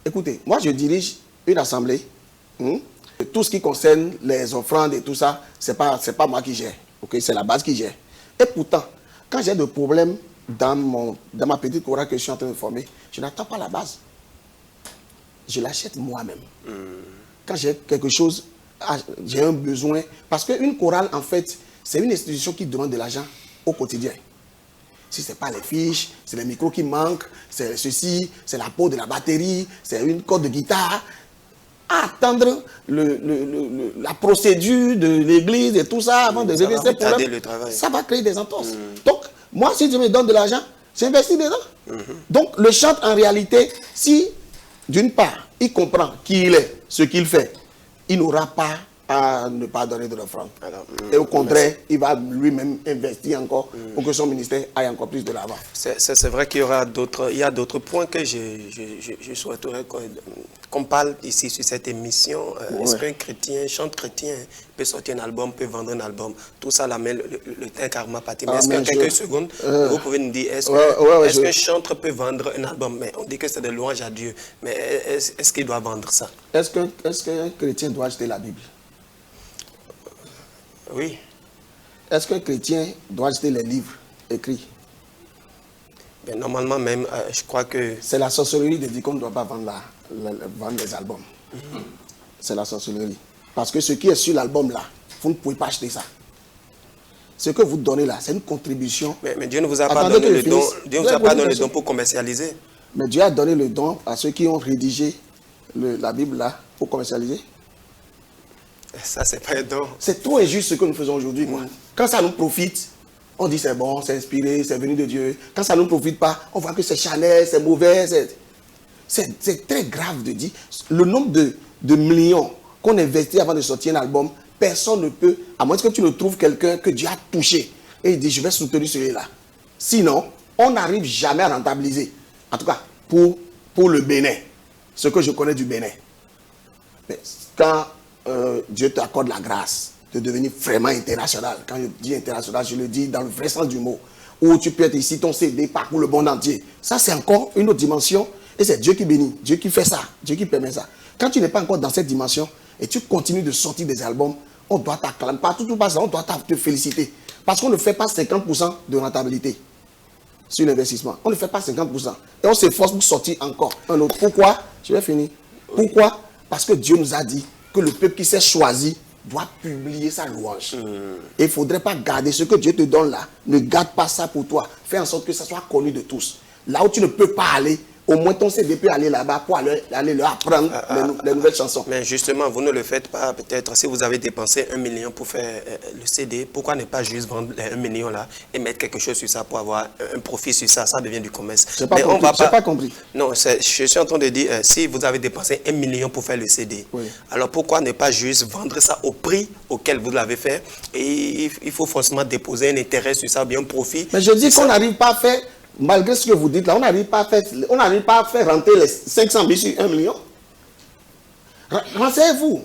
écoutez, moi je dirige une assemblée, tout ce qui concerne les offrandes et tout ça, c'est pas moi qui gère, okay? C'est la base qui gère. Et pourtant, quand j'ai des problèmes dans ma petite chorale que je suis en train de former, je n'attends pas la base. Je l'achète moi-même. Quand j'ai quelque chose, j'ai un besoin, parce qu'une chorale, en fait, c'est une institution qui demande de l'argent au quotidien. Si ce n'est pas les fiches, c'est les micros qui manquent, c'est ceci, c'est la peau de la batterie, c'est une corde de guitare. À attendre la procédure de l'église et tout ça avant de régler ces problèmes, ça va créer des entorses. Donc, moi, si Dieu me donne de l'argent, j'investis dedans. Donc, le chantre, en réalité, si, d'une part, il comprend qui il est, ce qu'il fait, il n'aura pas à ne pas donner de l'offrande. Et au contraire, il va lui-même investir encore pour que son ministère aille encore plus de l'avant. C'est vrai qu'il y a d'autres points que je souhaiterais qu'on parle ici sur cette émission. Est-ce qu'un chrétien, chantre chrétien, peut sortir un album, peut vendre un album? Tout ça l'amène le temps karma parti. Mais est-ce que quelques secondes, vous pouvez nous dire, est-ce qu'un chantre peut vendre un album? Mais on dit que c'est de louange à Dieu. Mais est-ce qu'il doit vendre ça? Est-ce qu'un chrétien doit acheter la Bible? Oui. Est-ce qu'un chrétien doit acheter les livres écrits? Ben, normalement même, je crois que... C'est la sorcellerie de dire qu'on ne doit pas vendre les albums. C'est la sorcellerie. Parce que ce qui est sur l'album là, vous ne pouvez pas acheter ça. Ce que vous donnez là, c'est une contribution. Mais Dieu ne vous a pas donné le don. Dieu ne vous a pas donné le don pour commercialiser. Mais Dieu a donné le don à ceux qui ont rédigé la Bible là pour commercialiser. Ça, c'est pas un don. C'est trop injuste ce que nous faisons aujourd'hui. Quand ça nous profite, on dit c'est bon, c'est inspiré, c'est venu de Dieu. Quand ça ne nous profite pas, on voit que c'est Chanel, c'est mauvais. C'est très grave de dire. Le nombre de millions qu'on investit avant de sortir un album, personne ne peut, à moins que tu ne trouves quelqu'un que Dieu a touché et il dit je vais soutenir celui-là. Sinon, on n'arrive jamais à rentabiliser. En tout cas, pour le Bénin, ce que je connais du Bénin. Mais quand Dieu t'accorde la grâce de devenir vraiment international. Quand je dis international, je le dis dans le vrai sens du mot. Où tu peux être ici, ton CD parcourt le monde entier. Ça, c'est encore une autre dimension. Et c'est Dieu qui bénit, Dieu qui fait ça, Dieu qui permet ça. Quand tu n'es pas encore dans cette dimension et tu continues de sortir des albums, on doit t'acclamer. Partout où on doit te féliciter. Parce qu'on ne fait pas 50% de rentabilité sur l'investissement. On ne fait pas 50%. Et on s'efforce pour sortir encore un autre. Pourquoi? Je vais finir. Pourquoi? Parce que Dieu nous a dit que le peuple qui s'est choisi doit publier sa louange. Et il ne faudrait pas garder ce que Dieu te donne là. Ne garde pas ça pour toi. Fais en sorte que ça soit connu de tous. Là où tu ne peux pas aller, Au moins ton CD peut aller là-bas pour aller leur apprendre les nouvelles chansons. Mais justement, vous ne le faites pas. Peut-être si vous avez dépensé 1 million pour faire le CD, pourquoi ne pas juste vendre les 1 million là et mettre quelque chose sur ça pour avoir un profit sur ça? Ça devient du commerce. Je n'ai pas compris. Non, je suis en train de dire, si vous avez dépensé 1 million pour faire le CD, oui. Alors pourquoi ne pas juste vendre ça au prix auquel vous l'avez fait? Et il faut forcément déposer un intérêt sur ça, bien un profit. Mais je dis qu'on n'arrive pas à faire, malgré ce que vous dites là, on n'arrive pas à faire rentrer les 500 000 sur 1 million. Renseignez-vous.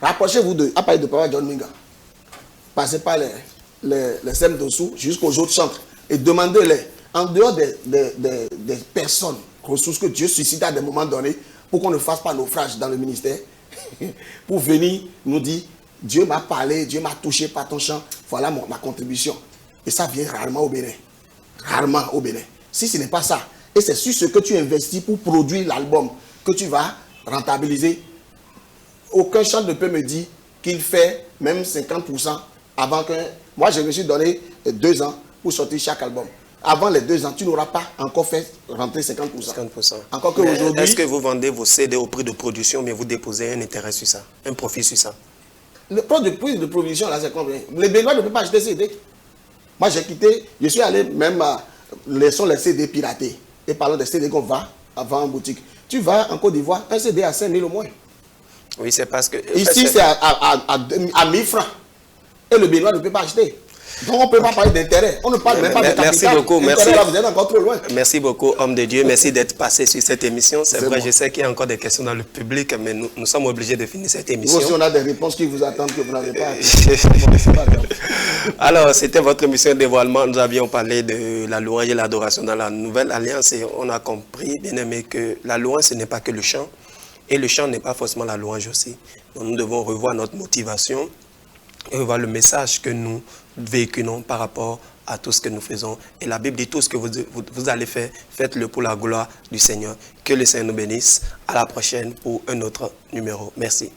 Rapprochez-vous à parler de Papa John Minga. Passez par les SEM dessous jusqu'aux autres chantres et demandez-les, en dehors des personnes, ressources que Dieu suscite à des moments donnés, pour qu'on ne fasse pas naufrage dans le ministère, pour venir nous dire, Dieu m'a parlé, Dieu m'a touché par ton chant, voilà ma contribution. Et ça vient rarement au Bénin. Rarement au Bénin. Si ce n'est pas ça, et c'est sur ce que tu investis pour produire l'album que tu vas rentabiliser, aucun chant ne peut me dire qu'il fait même 50% avant que... Moi, je me suis donné 2 ans pour sortir chaque album. Avant les 2 ans, tu n'auras pas encore fait rentrer 50%. 50%. Encore qu'aujourd'hui... Est-ce que vous vendez vos CD au prix de production, mais vous déposez un intérêt sur ça, un profit sur ça? Le prix de production, là, c'est combien? Les Béninois ne peuvent pas acheter CD. Moi, j'ai quitté, je suis allé même à... Laissons les CD piratés. Et parlons des CD qu'on va avant en boutique. Tu vas en Côte d'Ivoire, un CD à 5 000 au moins. Oui, c'est parce que... Ici, c'est à 1000 francs. Et le Béninois ne peut pas acheter. Donc, on ne peut pas parler d'intérêt. On ne parle même pas de capital. Merci beaucoup. Merci. Là, vous êtes encore trop loin. Merci beaucoup, homme de Dieu. Merci d'être passé sur cette émission. C'est vrai, je sais qu'il y a encore des questions dans le public, mais nous sommes obligés de finir cette émission. Nous aussi, on a des réponses qui vous attendent que vous n'avez pas. Alors, c'était votre émission dévoilement. Nous avions parlé de la louange et l'adoration dans la Nouvelle Alliance et on a compris, bien aimé, que la louange, ce n'est pas que le chant. Et le chant n'est pas forcément la louange aussi. Donc, nous devons revoir notre motivation et revoir le message que nous véhiculons par rapport à tout ce que nous faisons. Et la Bible dit tout ce que vous allez faire, faites-le pour la gloire du Seigneur. Que le Seigneur nous bénisse. À la prochaine pour un autre numéro. Merci.